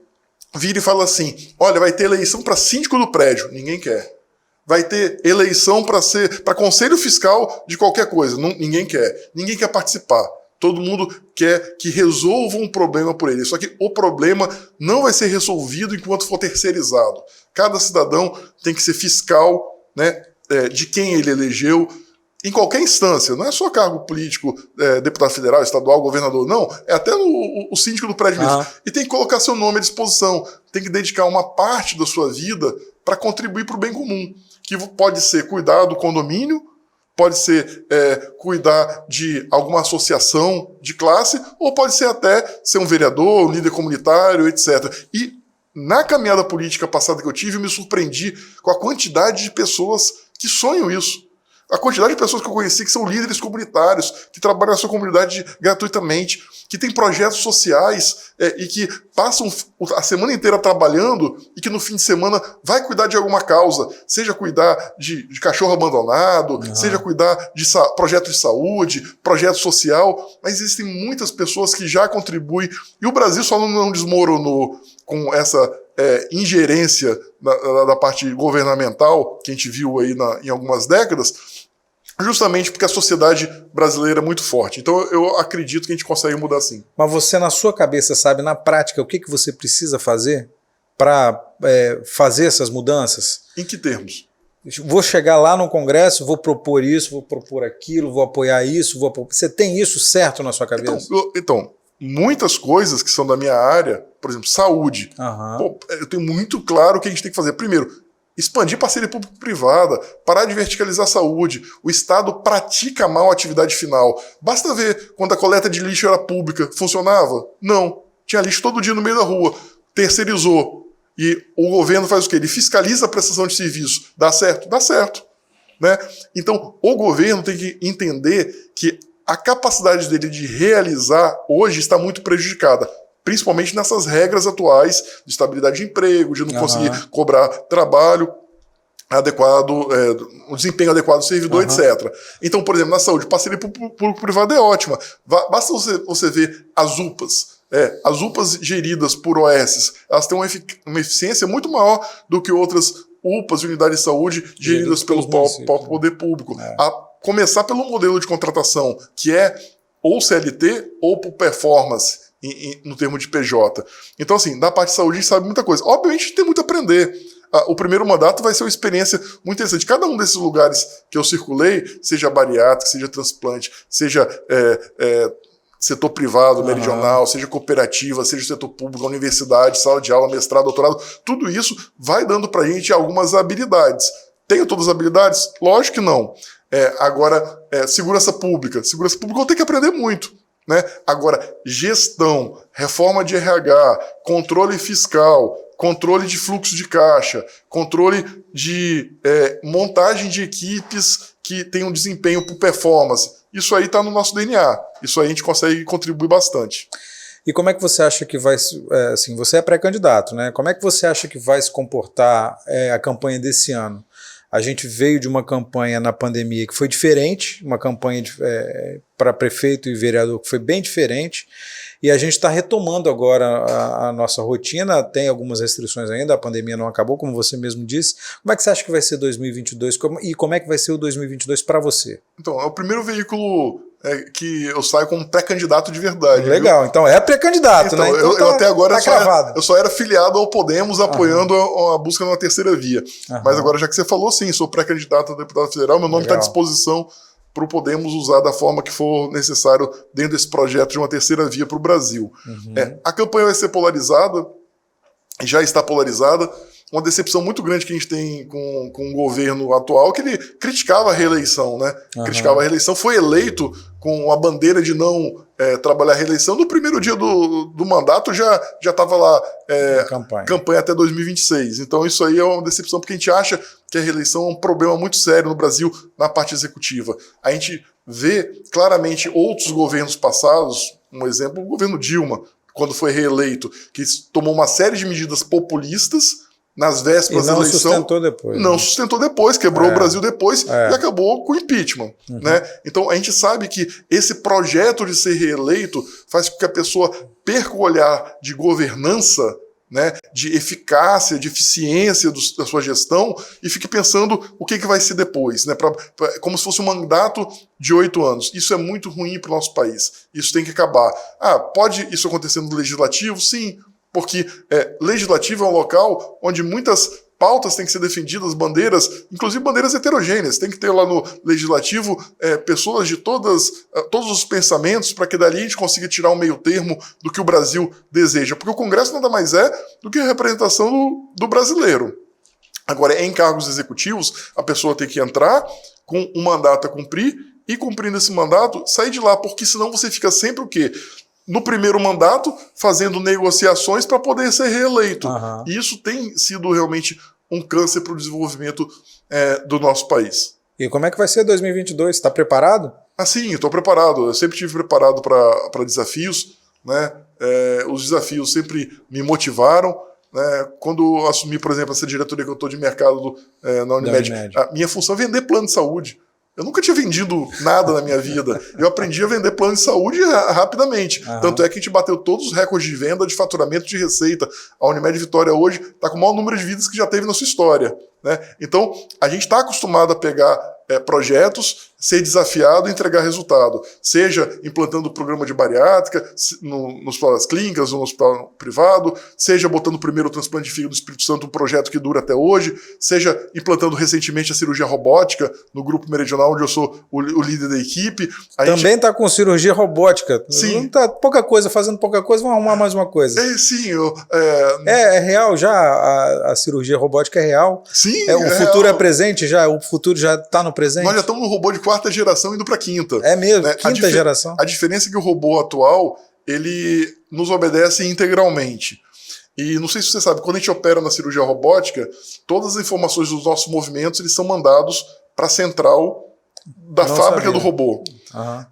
vira e fala assim, olha, vai ter eleição para síndico do prédio. Ninguém quer. Vai ter eleição para conselho fiscal de qualquer coisa. Ninguém quer. Ninguém quer participar. Todo mundo quer que resolva um problema por ele. Só que o problema não vai ser resolvido enquanto for terceirizado. Cada cidadão tem que ser fiscal, né, de quem ele elegeu, em qualquer instância. Não é só cargo político, deputado federal, estadual, governador, não. É até o síndico do prédio mesmo. E tem que colocar seu nome à disposição. Tem que dedicar uma parte da sua vida para contribuir para o bem comum. Que pode ser cuidar do condomínio, pode ser cuidar de alguma associação de classe, ou pode ser até ser um vereador, um líder comunitário, etc. E na caminhada política passada que eu tive, eu me surpreendi com a quantidade de pessoas que sonham isso. A quantidade de pessoas que eu conheci que são líderes comunitários, que trabalham na sua comunidade gratuitamente, que têm projetos sociais e que passam a semana inteira trabalhando e que no fim de semana vai cuidar de alguma causa, seja cuidar de cachorro abandonado, seja cuidar de projeto de saúde, projeto social, mas existem muitas pessoas que já contribuem e o Brasil só não desmoronou com essa ingerência da parte governamental que a gente viu aí em algumas décadas, justamente porque a sociedade brasileira é muito forte. Então eu acredito que a gente consegue mudar sim. Mas você, na sua cabeça, sabe, na prática, o que você precisa fazer para fazer essas mudanças? Em que termos? Vou chegar lá no Congresso, vou propor isso, vou propor aquilo, vou apoiar isso, Você tem isso certo na sua cabeça? Então, muitas coisas que são da minha área, por exemplo, saúde. Pô, eu tenho muito claro o que a gente tem que fazer. Primeiro, expandir parceria público-privada, parar de verticalizar a saúde. O Estado pratica mal a atividade final. Basta ver quando a coleta de lixo era pública. Funcionava? Não. Tinha lixo todo dia no meio da rua. Terceirizou. E o governo faz o quê? Ele fiscaliza a prestação de serviço. Dá certo? Dá certo. Né? Então, o governo tem que entender que a capacidade dele de realizar hoje está muito prejudicada. Principalmente nessas regras atuais de estabilidade de emprego, de não conseguir cobrar trabalho adequado, um desempenho adequado do servidor, etc. Então, por exemplo, na saúde, parceria público-privada é ótima. Basta você ver as UPAs. As UPAs geridas por OS, elas têm uma eficiência muito maior do que outras UPAs e unidades de saúde geridas pelo poder público. A começar pelo modelo de contratação, que é ou CLT ou por performance, no termo de PJ. Então, assim, da parte de saúde a gente sabe muita coisa. Obviamente, tem muito a aprender. O primeiro mandato vai ser uma experiência muito interessante. Cada um desses lugares que eu circulei, seja bariátrica, seja transplante, seja setor privado, meridional, seja cooperativa, seja setor público, universidade, sala de aula, mestrado, doutorado, tudo isso vai dando pra gente algumas habilidades. Tenho todas as habilidades? Lógico que não. Agora, segurança pública. Segurança pública eu tenho que aprender muito. Né? Agora, gestão, reforma de RH, controle fiscal, controle de fluxo de caixa, controle de montagem de equipes que tenham desempenho por performance. Isso aí está no nosso DNA. Isso aí a gente consegue contribuir bastante. E como é que você acha que vai... assim, você é pré-candidato, né? Como é que você acha que vai se comportar a campanha desse ano? A gente veio de uma campanha na pandemia que foi diferente, uma campanha para prefeito e vereador que foi bem diferente, e a gente está retomando agora a nossa rotina, tem algumas restrições ainda, a pandemia não acabou, como você mesmo disse. Como é que você acha que vai ser 2022 e como é que vai ser o 2022 para você? Então, é o primeiro veículo que eu saio como pré-candidato de verdade. Legal, então é pré-candidato, então, né? Então eu até agora eu só era filiado ao Podemos, apoiando a busca de uma terceira via. Mas agora, já que você falou, sim, sou pré-candidato a deputado federal, meu nome está à disposição para o Podemos usar da forma que for necessário dentro desse projeto de uma terceira via para o Brasil. A campanha vai ser polarizada, já está polarizada. Uma decepção muito grande que a gente tem com o governo atual, que ele criticava a reeleição, né? Criticava a reeleição, foi eleito com a bandeira de não trabalhar a reeleição. No primeiro dia do mandato já estava lá campanha até 2026. Então isso aí é uma decepção, porque a gente acha que a reeleição é um problema muito sério no Brasil na parte executiva. A gente vê claramente outros governos passados, um exemplo, o governo Dilma, quando foi reeleito, que tomou uma série de medidas populistas nas vésperas da eleição. Sustentou depois. Não sustentou depois, quebrou o Brasil depois e acabou com o impeachment. Né? Então a gente sabe que esse projeto de ser reeleito faz com que a pessoa perca o olhar de governança, né, de eficácia, de eficiência da sua gestão e fique pensando o que vai ser depois, né, como se fosse um mandato de 8 anos. Isso é muito ruim para o nosso país. Isso tem que acabar. Pode isso acontecer no legislativo? Sim. Porque legislativo é um local onde muitas pautas têm que ser defendidas, bandeiras, inclusive bandeiras heterogêneas. Tem que ter lá no legislativo pessoas de todos os pensamentos para que dali a gente consiga tirar um meio termo do que o Brasil deseja. Porque o Congresso nada mais é do que a representação do brasileiro. Agora, em cargos executivos, a pessoa tem que entrar com um mandato a cumprir e, cumprindo esse mandato, sair de lá. Porque senão você fica sempre o quê? No primeiro mandato, fazendo negociações para poder ser reeleito. E isso tem sido realmente um câncer para o desenvolvimento do nosso país. E como é que vai ser 2022? Está preparado? Sim, estou preparado. Eu sempre estive preparado para desafios. Né? Os desafios sempre me motivaram. Né? Quando eu assumi, por exemplo, essa diretoria que eu estou de mercado na Unimed, a minha função é vender plano de saúde. Eu nunca tinha vendido nada na minha vida. Eu aprendi a vender plano de saúde rapidamente. Tanto é que a gente bateu todos os recordes de venda, de faturamento, de receita. A Unimed Vitória hoje está com o maior número de vidas que já teve na sua história. Né? Então, a gente está acostumado a pegar projetos, ser desafiado e entregar resultado. Seja implantando o programa de bariátrica nos hospitais clínicas ou no hospital privado, seja botando o primeiro transplante de fígado do Espírito Santo, um projeto que dura até hoje, seja implantando recentemente a cirurgia robótica no Grupo Meridional, onde eu sou o líder da equipe. Também está com cirurgia robótica. Sim. Não tá fazendo pouca coisa, vamos arrumar mais uma coisa. Sim. É real já? A cirurgia robótica é real? Sim, o futuro real. É presente já? O futuro já está no presente? Nós já estamos no robô de 4ª geração indo para 5ª. É mesmo? Né? 5ª geração? A diferença é que o robô atual, ele nos obedece integralmente. E não sei se você sabe, quando a gente opera na cirurgia robótica, todas as informações dos nossos movimentos eles são mandados para a central da fábrica do robô.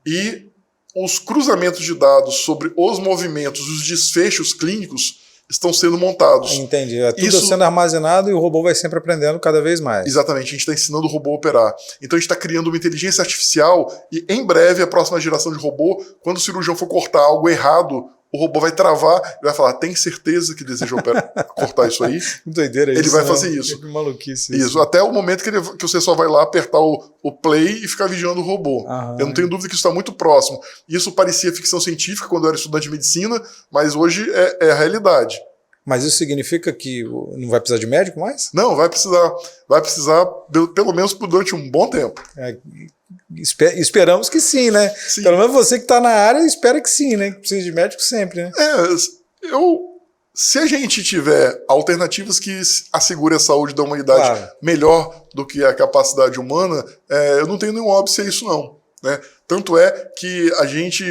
E os cruzamentos de dados sobre os movimentos, os desfechos clínicos, estão sendo montados. Entendi. Tudo sendo armazenado e o robô vai sempre aprendendo cada vez mais. Exatamente. A gente está ensinando o robô a operar. Então a gente está criando uma inteligência artificial e em breve a próxima geração de robô, quando o cirurgião for cortar algo errado, o robô vai travar e vai falar, tem certeza que deseja cortar isso aí? Doideira isso. Ele vai fazer isso. Que maluquice isso. Até o momento que você só vai lá apertar o play e ficar vigiando o robô. Eu não tenho dúvida que isso está muito próximo. Isso parecia ficção científica quando eu era estudante de medicina, mas hoje é a realidade. Mas isso significa que não vai precisar de médico mais? Não, vai precisar. Vai precisar pelo menos durante um bom tempo. Esperamos que sim, né? Sim. Pelo menos você que está na área espera que sim, né? Que precisa de médico sempre, né? Se a gente tiver alternativas que assegurem a saúde da humanidade melhor do que a capacidade humana, eu não tenho nenhum óbvio a isso não. Né? Tanto é que a gente,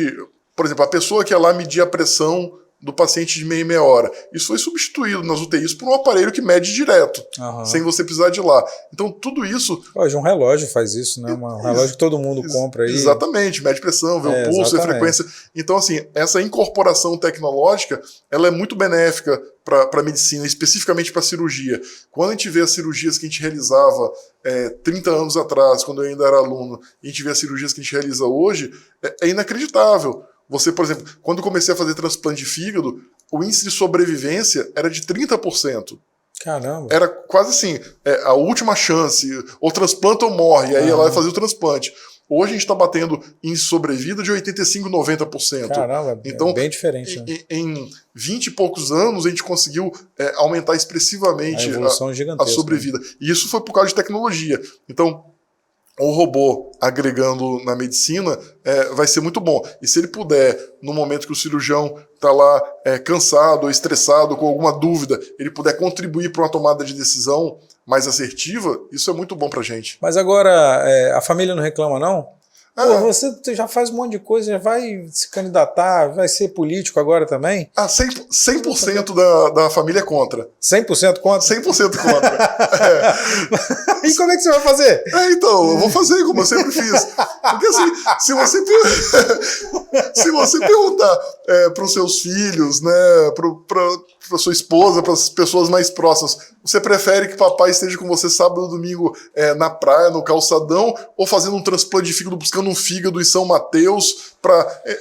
por exemplo, a pessoa que ia lá medir a pressão do paciente de meia em meia hora. Isso foi substituído nas UTIs por um aparelho que mede direto, sem você precisar de ir lá. Então, tudo isso... Hoje um relógio faz isso, né? Um relógio que todo mundo compra aí. Exatamente, mede pressão, vê o pulso, vê a frequência. Então, assim, essa incorporação tecnológica, ela é muito benéfica para a medicina, especificamente para a cirurgia. Quando a gente vê as cirurgias que a gente realizava 30 anos atrás, quando eu ainda era aluno, e a gente vê as cirurgias que a gente realiza hoje, é inacreditável. Você, por exemplo, quando eu comecei a fazer transplante de fígado, o índice de sobrevivência era de 30%. Caramba. Era quase assim, a última chance, ou transplanta ou morre, aí ela vai fazer o transplante. Hoje a gente está batendo índice de sobrevida de 85%, 90%. Caramba, então, bem diferente. Né? Em 20 e poucos anos a gente conseguiu aumentar expressivamente a sobrevida. Né? E isso foi por causa de tecnologia. Então, o robô agregando na medicina vai ser muito bom. E se ele puder, no momento que o cirurgião está lá cansado ou estressado, com alguma dúvida, ele puder contribuir para uma tomada de decisão mais assertiva, isso é muito bom para a gente. Mas agora, a família não reclama, não? Pô, você já faz um monte de coisa, já vai se candidatar, vai ser político agora também? 100% da família é contra. 100% contra? 100% contra. E como é que você vai fazer? Então, eu vou fazer como eu sempre fiz. Porque assim, se você perguntar para os seus filhos, né, para sua esposa, para as pessoas mais próximas, você prefere que papai esteja com você sábado e domingo na praia, no calçadão, ou fazendo um transplante de fígado, buscando um fígado em São Mateus?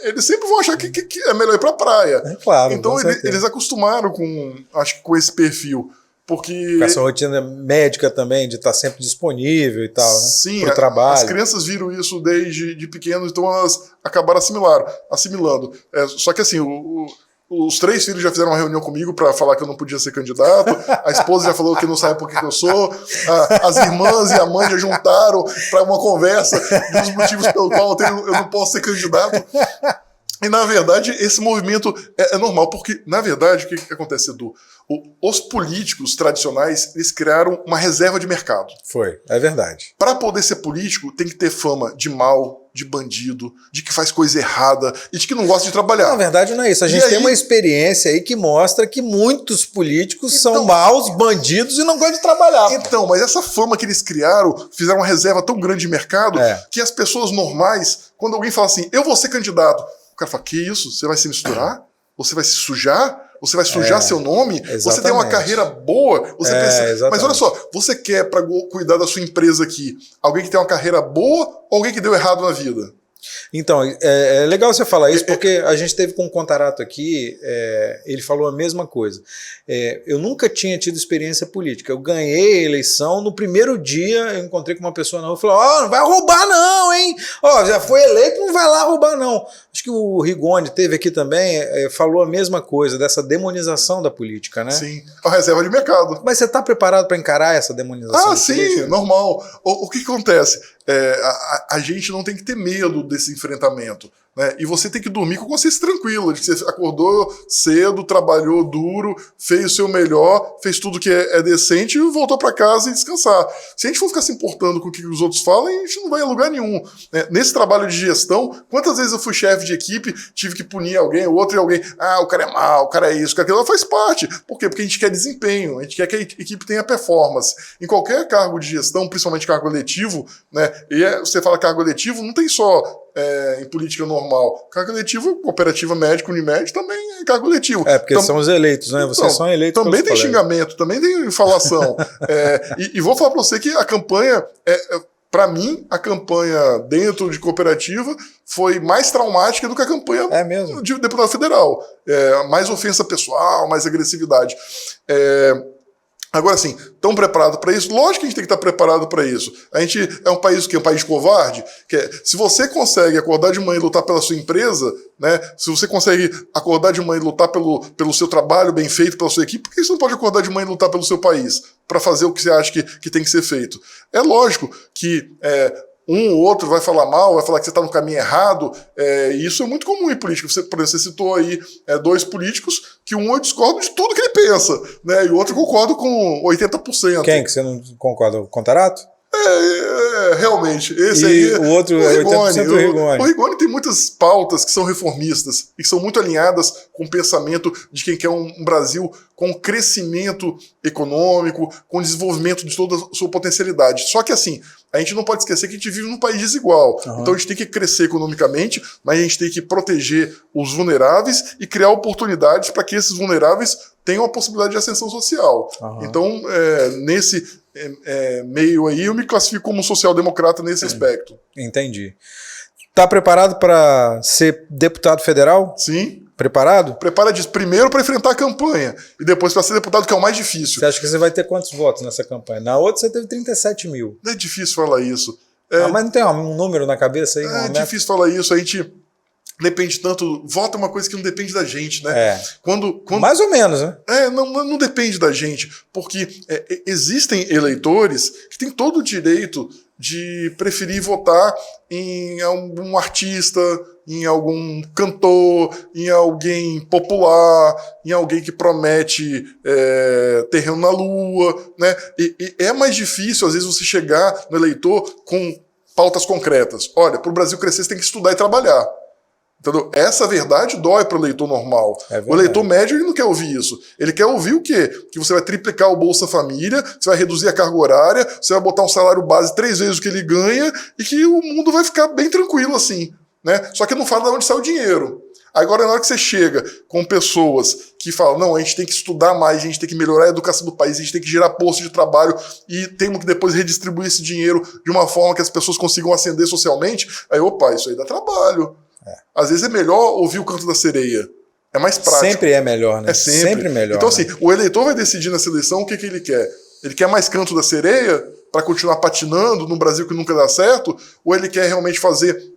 Eles sempre vão achar que é melhor ir para a praia. Claro, então eles acostumaram com esse perfil. Porque... Com essa rotina médica também, de estar sempre disponível e tal, né? Sim, pro trabalho. As crianças viram isso desde de pequenos, então elas acabaram assimilando. Só que assim, os 3 filhos já fizeram uma reunião comigo para falar que eu não podia ser candidato, a esposa já falou que não sabe por que eu sou, as irmãs e a mãe já juntaram para uma conversa dos motivos pelo qual eu não posso ser candidato. E, na verdade, esse movimento é normal, porque, na verdade, o que acontece, Edu? Os políticos tradicionais, eles criaram uma reserva de mercado. É verdade. Para poder ser político, tem que ter fama de mal, de bandido, de que faz coisa errada e de que não gosta de trabalhar. Na verdade, não é isso. A gente tem uma experiência aí que mostra que muitos políticos são maus, bandidos e não gostam de trabalhar. Então, mas essa fama que eles criaram, fizeram uma reserva tão grande de mercado, que as pessoas normais, quando alguém fala assim, eu vou ser candidato, o cara fala, que isso? Você vai se misturar? Você vai se sujar? Você vai sujar seu nome? Exatamente. Você tem uma carreira boa? Você pensa, mas olha só, você quer, para cuidar da sua empresa aqui, alguém que tem uma carreira boa ou alguém que deu errado na vida? Então, é legal você falar isso, porque a gente teve com um Contarato aqui, ele falou a mesma coisa. Eu nunca tinha tido experiência política. Eu ganhei a eleição, no primeiro dia eu encontrei com uma pessoa na rua e falou, não vai roubar não, hein? Já foi eleito, não vai lá roubar não. Acho que o Rigoni teve aqui também, falou a mesma coisa, dessa demonização da política, né? Sim, a reserva de mercado. Mas você está preparado para encarar essa demonização? Sim, política? Normal. O que acontece? A gente não tem que ter medo desse enfrentamento, né? E você tem que dormir com a consciência tranquila, de que você acordou cedo, trabalhou duro, fez o seu melhor, fez tudo que é decente e voltou para casa e descansar. Se a gente for ficar se importando com o que os outros falam, a gente não vai a lugar nenhum, né? Nesse trabalho de gestão, quantas vezes eu fui chefe de equipe, tive que punir alguém, o outro e alguém, o cara é mau, o cara é isso, o cara é aquilo, faz parte. Por quê? Porque a gente quer desempenho, a gente quer que a equipe tenha performance. Em qualquer cargo de gestão, principalmente cargo eletivo, né? E você fala cargo eletivo, não tem só em política normal. Cargo eletivo, cooperativa médica, Unimed, também é cargo eletivo. Porque são os eleitos, né? Vocês são eleitos. Também tem xingamento, também tem falação. E vou falar para você que a campanha, para mim, a campanha dentro de cooperativa foi mais traumática do que a campanha de deputado federal. Mais ofensa pessoal, mais agressividade. Agora, assim, estão preparados para isso? Lógico que a gente tem que estar preparado para isso. A gente é um país que é um país covarde. Se você consegue acordar de manhã e lutar pela sua empresa, né? Se você consegue acordar de manhã e lutar pelo seu trabalho bem feito, pela sua equipe, por que você não pode acordar de manhã e lutar pelo seu país? Para fazer o que você acha que tem que ser feito? É lógico que um ou outro vai falar mal, vai falar que você está no caminho errado, e isso é muito comum em política. Por exemplo, você citou aí 2 políticos que um eu discordo de tudo que ele pensa, né, e o outro eu concordo com 80%. Quem que você não concorda? O Contarato? realmente, esse aí... o outro o é Rigoni. 80% Rigoni. O Rigoni tem muitas pautas que são reformistas e que são muito alinhadas com o pensamento de quem quer um Brasil com crescimento econômico, com desenvolvimento de toda a sua potencialidade. Só que assim, a gente não pode esquecer que a gente vive num país desigual. Então a gente tem que crescer economicamente, mas a gente tem que proteger os vulneráveis e criar oportunidades para que esses vulneráveis tenham a possibilidade de ascensão social. Então, nesse meio aí, eu me classifico como social-democrata nesse aspecto. Entendi. Tá preparado para ser deputado federal? Sim. Preparado? Prepara disso. Primeiro para enfrentar a campanha e depois para ser deputado, que é o mais difícil. Você acha que você vai ter quantos votos nessa campanha? Na outra você teve 37 mil. Não é difícil falar isso. Mas não tem um número na cabeça aí? É difícil falar isso. A gente depende tanto... Voto é uma coisa que não depende da gente, né? Quando... Mais ou menos, né? Não depende da gente. Porque existem eleitores que têm todo o direito de preferir votar em algum artista, em algum cantor, em alguém popular, em alguém que promete terreno na lua, né? E é mais difícil, às vezes, você chegar no eleitor com pautas concretas. Olha, para o Brasil crescer, você tem que estudar e trabalhar. Entendeu? Essa verdade dói para o eleitor normal. O eleitor médio ele não quer ouvir isso. Ele quer ouvir o quê? Que você vai triplicar o Bolsa Família, você vai reduzir a carga horária, você vai botar um salário base 3 vezes o que ele ganha e que o mundo vai ficar bem tranquilo assim. Né? Só que não fala de onde sai o dinheiro. Agora, na hora que você chega com pessoas que falam, não, a gente tem que estudar mais, a gente tem que melhorar a educação do país, a gente tem que gerar postos de trabalho e temos que depois redistribuir esse dinheiro de uma forma que as pessoas consigam ascender socialmente, aí, opa, isso aí dá trabalho. Às vezes é melhor ouvir o canto da sereia. É mais prático. Sempre é melhor, né? É sempre melhor. Então, assim, o eleitor vai decidir na eleição o que ele quer. Ele quer mais canto da sereia para continuar patinando num Brasil que nunca dá certo? Ou ele quer realmente fazer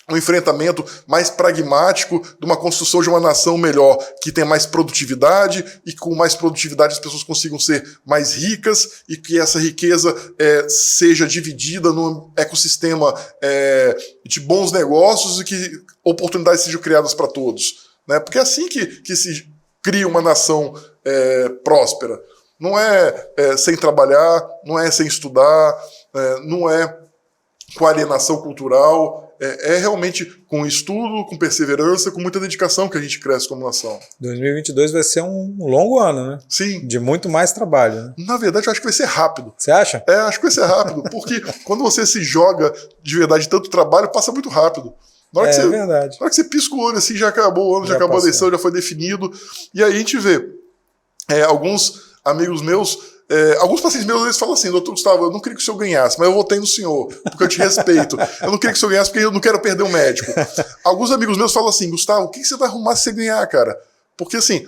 um enfrentamento mais pragmático de uma construção de uma nação melhor, que tenha mais produtividade e com mais produtividade as pessoas consigam ser mais ricas e que essa riqueza seja dividida num ecossistema de bons negócios e que oportunidades sejam criadas para todos. Né? Porque é assim que se cria uma nação próspera. Não é sem trabalhar, não é sem estudar, não é com alienação cultural, é realmente com estudo, com perseverança, com muita dedicação que a gente cresce como nação. 2022 vai ser um longo ano, né? Sim. De muito mais trabalho, né? Na verdade, eu acho que vai ser rápido. Você acha? Acho que vai ser rápido, porque quando você se joga de verdade tanto trabalho, passa muito rápido. Na hora que você, verdade. Na hora que você pisca o olho assim, já acabou o ano, já acabou a eleição, já foi definido. E aí a gente vê alguns amigos meus, alguns pacientes meus, eles falam assim, doutor Gustavo, eu não queria que o senhor ganhasse, mas eu votei no senhor, porque eu te respeito. Eu não queria que o senhor ganhasse porque eu não quero perder o médico. Alguns amigos meus falam assim, Gustavo, o que você vai arrumar se você ganhar, cara? Porque assim,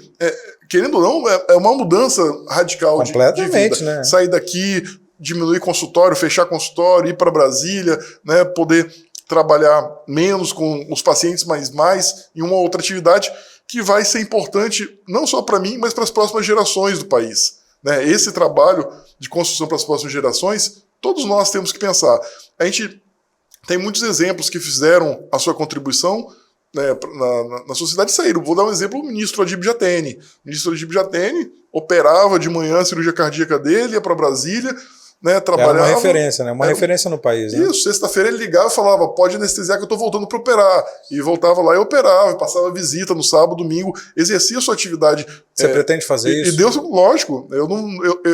querendo ou não, é uma mudança radical de vida. Né? Sair daqui, diminuir consultório, fechar consultório, ir para Brasília, né, poder trabalhar menos com os pacientes, mas mais em uma outra atividade que vai ser importante não só para mim, mas para as próximas gerações do país. Né? Esse trabalho de construção para as próximas gerações, todos nós temos que pensar. A gente tem muitos exemplos que fizeram a sua contribuição, né, na sociedade e saíram. Vou dar um exemplo, o ministro Adib Jatene. O ministro Adib Jatene operava de manhã a cirurgia cardíaca dele, ia para Brasília, né, trabalhava... Era uma referência, né? Uma referência no país. Né? Isso, sexta-feira ele ligava e falava, pode anestesiar que eu tô voltando para operar. E voltava lá e operava, passava visita no sábado, domingo, exercia a sua atividade. Você pretende fazer isso? E Deus, lógico,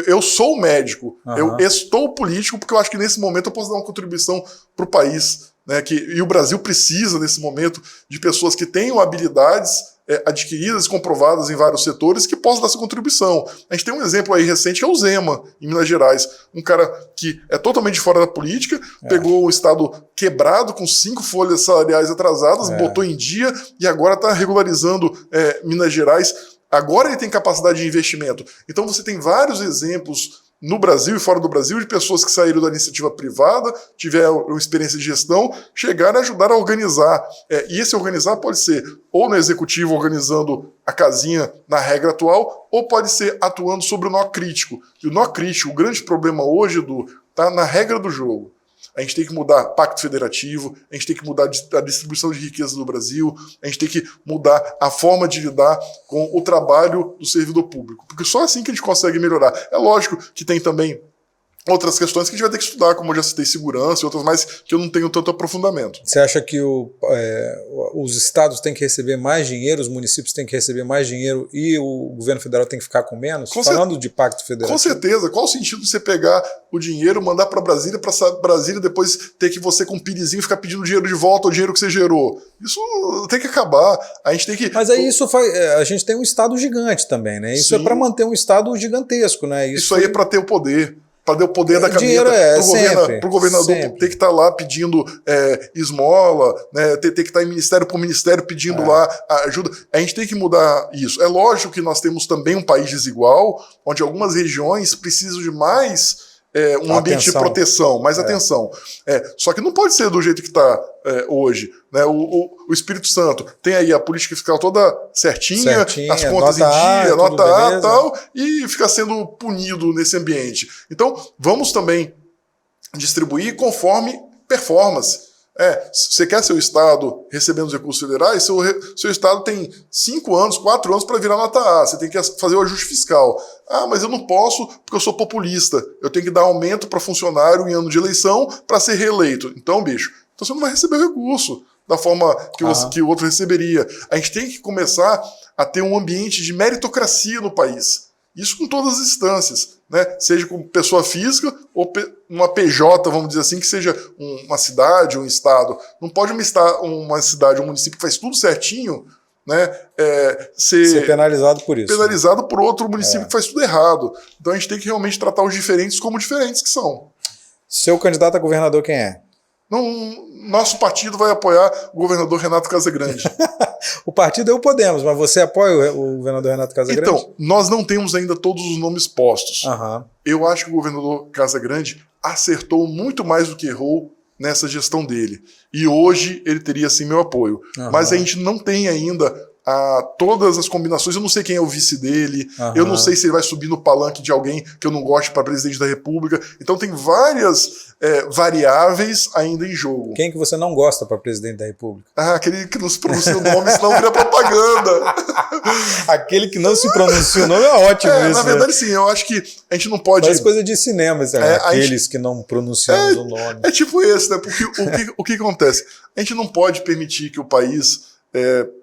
eu sou médico, eu estou político, porque eu acho que nesse momento eu posso dar uma contribuição para o país. Né, e o Brasil precisa, nesse momento, de pessoas que tenham habilidades adquiridas, comprovadas em vários setores, que possam dar essa contribuição. A gente tem um exemplo aí recente, que é o Zema, em Minas Gerais. Um cara que é totalmente fora da política, pegou o estado quebrado, com 5 folhas salariais atrasadas, botou em dia e agora está regularizando Minas Gerais. Agora ele tem capacidade de investimento. Então você tem vários exemplos no Brasil e fora do Brasil, de pessoas que saíram da iniciativa privada, tiveram uma experiência de gestão, chegaram a ajudar a organizar. E esse organizar pode ser ou no executivo organizando a casinha na regra atual, ou pode ser atuando sobre o nó crítico. E o nó crítico, o grande problema hoje, está na regra do jogo. A gente tem que mudar pacto federativo, a gente tem que mudar a distribuição de riqueza do Brasil, a gente tem que mudar a forma de lidar com o trabalho do servidor público. Porque só assim que a gente consegue melhorar. É lógico que tem também outras questões que a gente vai ter que estudar, como eu já citei, segurança e outras mais que eu não tenho tanto aprofundamento. Você acha que os estados têm que receber mais dinheiro, os municípios têm que receber mais dinheiro e o governo federal tem que ficar com menos? Falando de pacto federal. Com certeza. Qual o sentido de você pegar o dinheiro, mandar para Brasília depois ter que você com um pirizinho ficar pedindo dinheiro de volta, o dinheiro que você gerou? Isso tem que acabar. A gente tem que... Mas aí a gente tem um estado gigante também, né? Isso Sim. É para manter um estado gigantesco, né? Isso aí é para ter o poder. Para dar o poder da caneta para o governador sempre. Ter que estar lá pedindo esmola, né, ter que estar em ministério por ministério pedindo lá ajuda. A gente tem que mudar isso. É lógico que nós temos também um país desigual, onde algumas regiões precisam de mais ambiente de proteção, mais atenção. Só que não pode ser do jeito que está hoje. Né? O Espírito Santo tem aí a política fiscal toda certinha as contas em dia, nota A e tal, e fica sendo punido nesse ambiente. Então, vamos também distribuir conforme performance. Você quer seu Estado recebendo os recursos federais, seu Estado tem 5 anos, 4 anos para virar nota A, você tem que fazer o ajuste fiscal. Ah, mas eu não posso porque eu sou populista, eu tenho que dar aumento para funcionário em ano de eleição para ser reeleito. Então, bicho, você não vai receber o recurso da forma que o outro receberia. A gente tem que começar a ter um ambiente de meritocracia no país. Isso com todas as instâncias, né? Seja com pessoa física ou uma PJ, vamos dizer assim, que seja uma cidade ou um estado. Não pode uma cidade ou um município que faz tudo certinho, né, ser penalizado por isso. Penalizado por outro município que faz tudo errado. Então a gente tem que realmente tratar os diferentes como diferentes que são. Seu candidato a governador quem é? Nosso partido vai apoiar o governador Renato Casagrande. O partido é o Podemos, mas você apoia o governador Renato Casagrande? Então, nós não temos ainda todos os nomes postos. Uhum. Eu acho que o governador Casagrande acertou muito mais do que errou nessa gestão dele. E hoje ele teria, sim, meu apoio. Uhum. Mas a gente não tem ainda todas as combinações. Eu não sei quem é o vice dele, eu não sei se ele vai subir no palanque de alguém que eu não goste para presidente da República. Então tem várias variáveis ainda em jogo. Quem que você não gosta para presidente da República? Aquele que não se pronuncia o nome, senão vira propaganda. Aquele que não se pronuncia o nome é ótimo isso. Na verdade, sim, eu acho que a gente não pode... Faz coisa de cinema, aqueles que não pronunciamos o nome. É tipo esse, né? Porque o que acontece? A gente não pode permitir que o país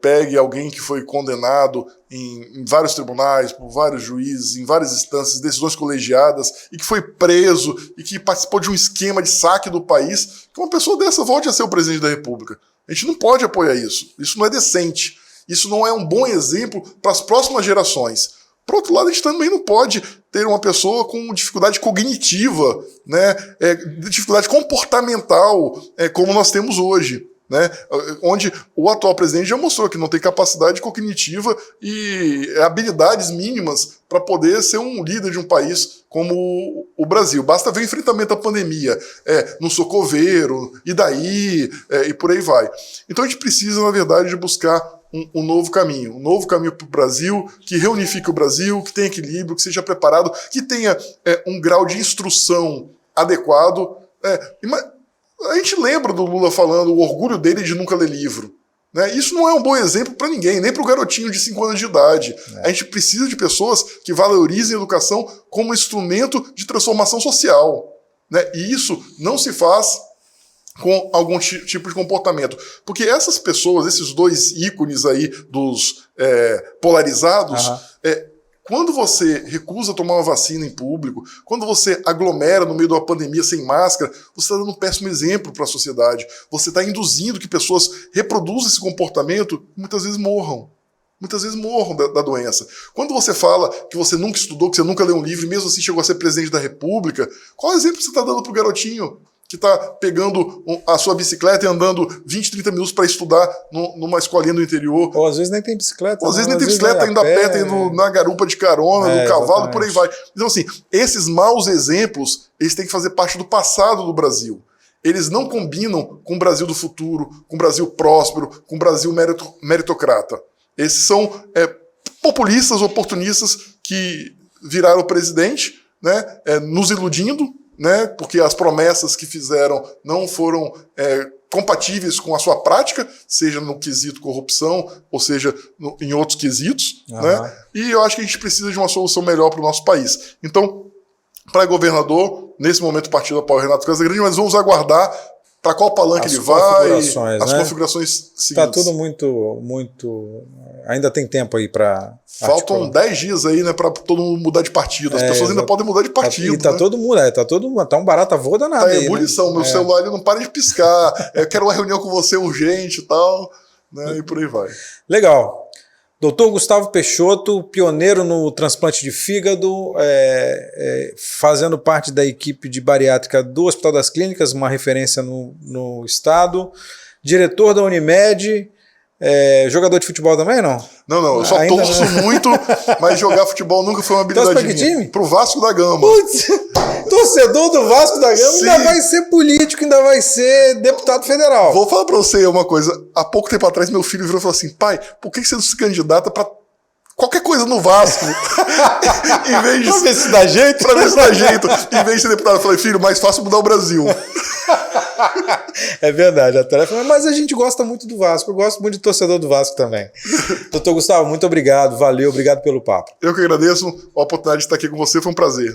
pegue alguém que foi condenado em vários tribunais, por vários juízes, em várias instâncias, decisões colegiadas, e que foi preso e que participou de um esquema de saque do país, que uma pessoa dessa volte a ser o presidente da República. A gente não pode apoiar isso. Isso não é decente. Isso não é um bom exemplo para as próximas gerações. Por outro lado, a gente também não pode ter uma pessoa com dificuldade cognitiva, né, dificuldade comportamental, como nós temos hoje. Né, onde o atual presidente já mostrou que não tem capacidade cognitiva e habilidades mínimas para poder ser um líder de um país como o Brasil. Basta ver o enfrentamento à pandemia, no socoveiro, e daí, e por aí vai. Então a gente precisa, na verdade, de buscar um novo caminho para o Brasil, que reunifique o Brasil, que tenha equilíbrio, que seja preparado, que tenha um grau de instrução adequado. A gente lembra do Lula falando o orgulho dele de nunca ler livro. Né? Isso não é um bom exemplo para ninguém, nem para o garotinho de 5 anos de idade. A gente precisa de pessoas que valorizem a educação como instrumento de transformação social. Né? E isso não se faz com algum tipo de comportamento. Porque essas pessoas, esses dois ícones aí dos polarizados... Quando você recusa tomar uma vacina em público, quando você aglomera no meio de uma pandemia sem máscara, você está dando um péssimo exemplo para a sociedade. Você está induzindo que pessoas reproduzam esse comportamento e muitas vezes morram. Muitas vezes morram da doença. Quando você fala que você nunca estudou, que você nunca leu um livro, e mesmo assim chegou a ser presidente da República, qual exemplo você está dando para o garotinho que está pegando a sua bicicleta e andando 20, 30 minutos para estudar numa escolinha do interior? Ou às vezes nem tem bicicleta. Ou às vezes nem tem bicicleta, indo a pé, tá indo na garupa de carona, no cavalo, e por aí vai. Então, assim, esses maus exemplos, eles têm que fazer parte do passado do Brasil. Eles não combinam com o Brasil do futuro, com o Brasil próspero, com o Brasil meritocrata. Esses são populistas, oportunistas que viraram presidente, né, nos iludindo, né, porque as promessas que fizeram não foram compatíveis com a sua prática, seja no quesito corrupção, ou seja em outros quesitos. Né? E eu acho que a gente precisa de uma solução melhor para o nosso país. Então, Para governador, nesse momento o partido apoia o Renato Casagrande, mas vamos aguardar para qual palanque ele vai, as configurações seguintes. Está tudo muito... Ainda tem tempo aí para... Faltam 10 dias aí, né, para todo mundo mudar de partido. As pessoas ainda podem mudar de partido. E tá, né? Todo mundo, tá um barata voa danado aí. Tá em ebulição, né? Meu celular ele não para de piscar. Eu quero uma reunião com você urgente e tal, né, e por aí vai. Legal. Doutor Gustavo Peixoto, pioneiro no transplante de fígado, fazendo parte da equipe de bariátrica do Hospital das Clínicas, uma referência no estado, diretor da Unimed, jogador de futebol também, não? Não, eu só torço muito, mas jogar futebol nunca foi uma habilidade minha. Time? Pro Vasco da Gama. Putz, torcedor do Vasco da Gama. Sim. Ainda vai ser político, ainda vai ser deputado federal. Vou falar pra você uma coisa. Há pouco tempo atrás, meu filho virou e falou assim: pai, por que você não se candidata pra qualquer coisa no Vasco? Em vez de... Pra ver se dá jeito? Pra ver se dá jeito. Em vez de ser deputado, eu falei: filho, mais fácil mudar o Brasil. É verdade, a tarefa, mas a gente gosta muito do Vasco, eu gosto muito de torcedor do Vasco também. Doutor Gustavo, muito obrigado, valeu, obrigado pelo papo. Eu que agradeço a oportunidade de estar aqui com você, foi um prazer.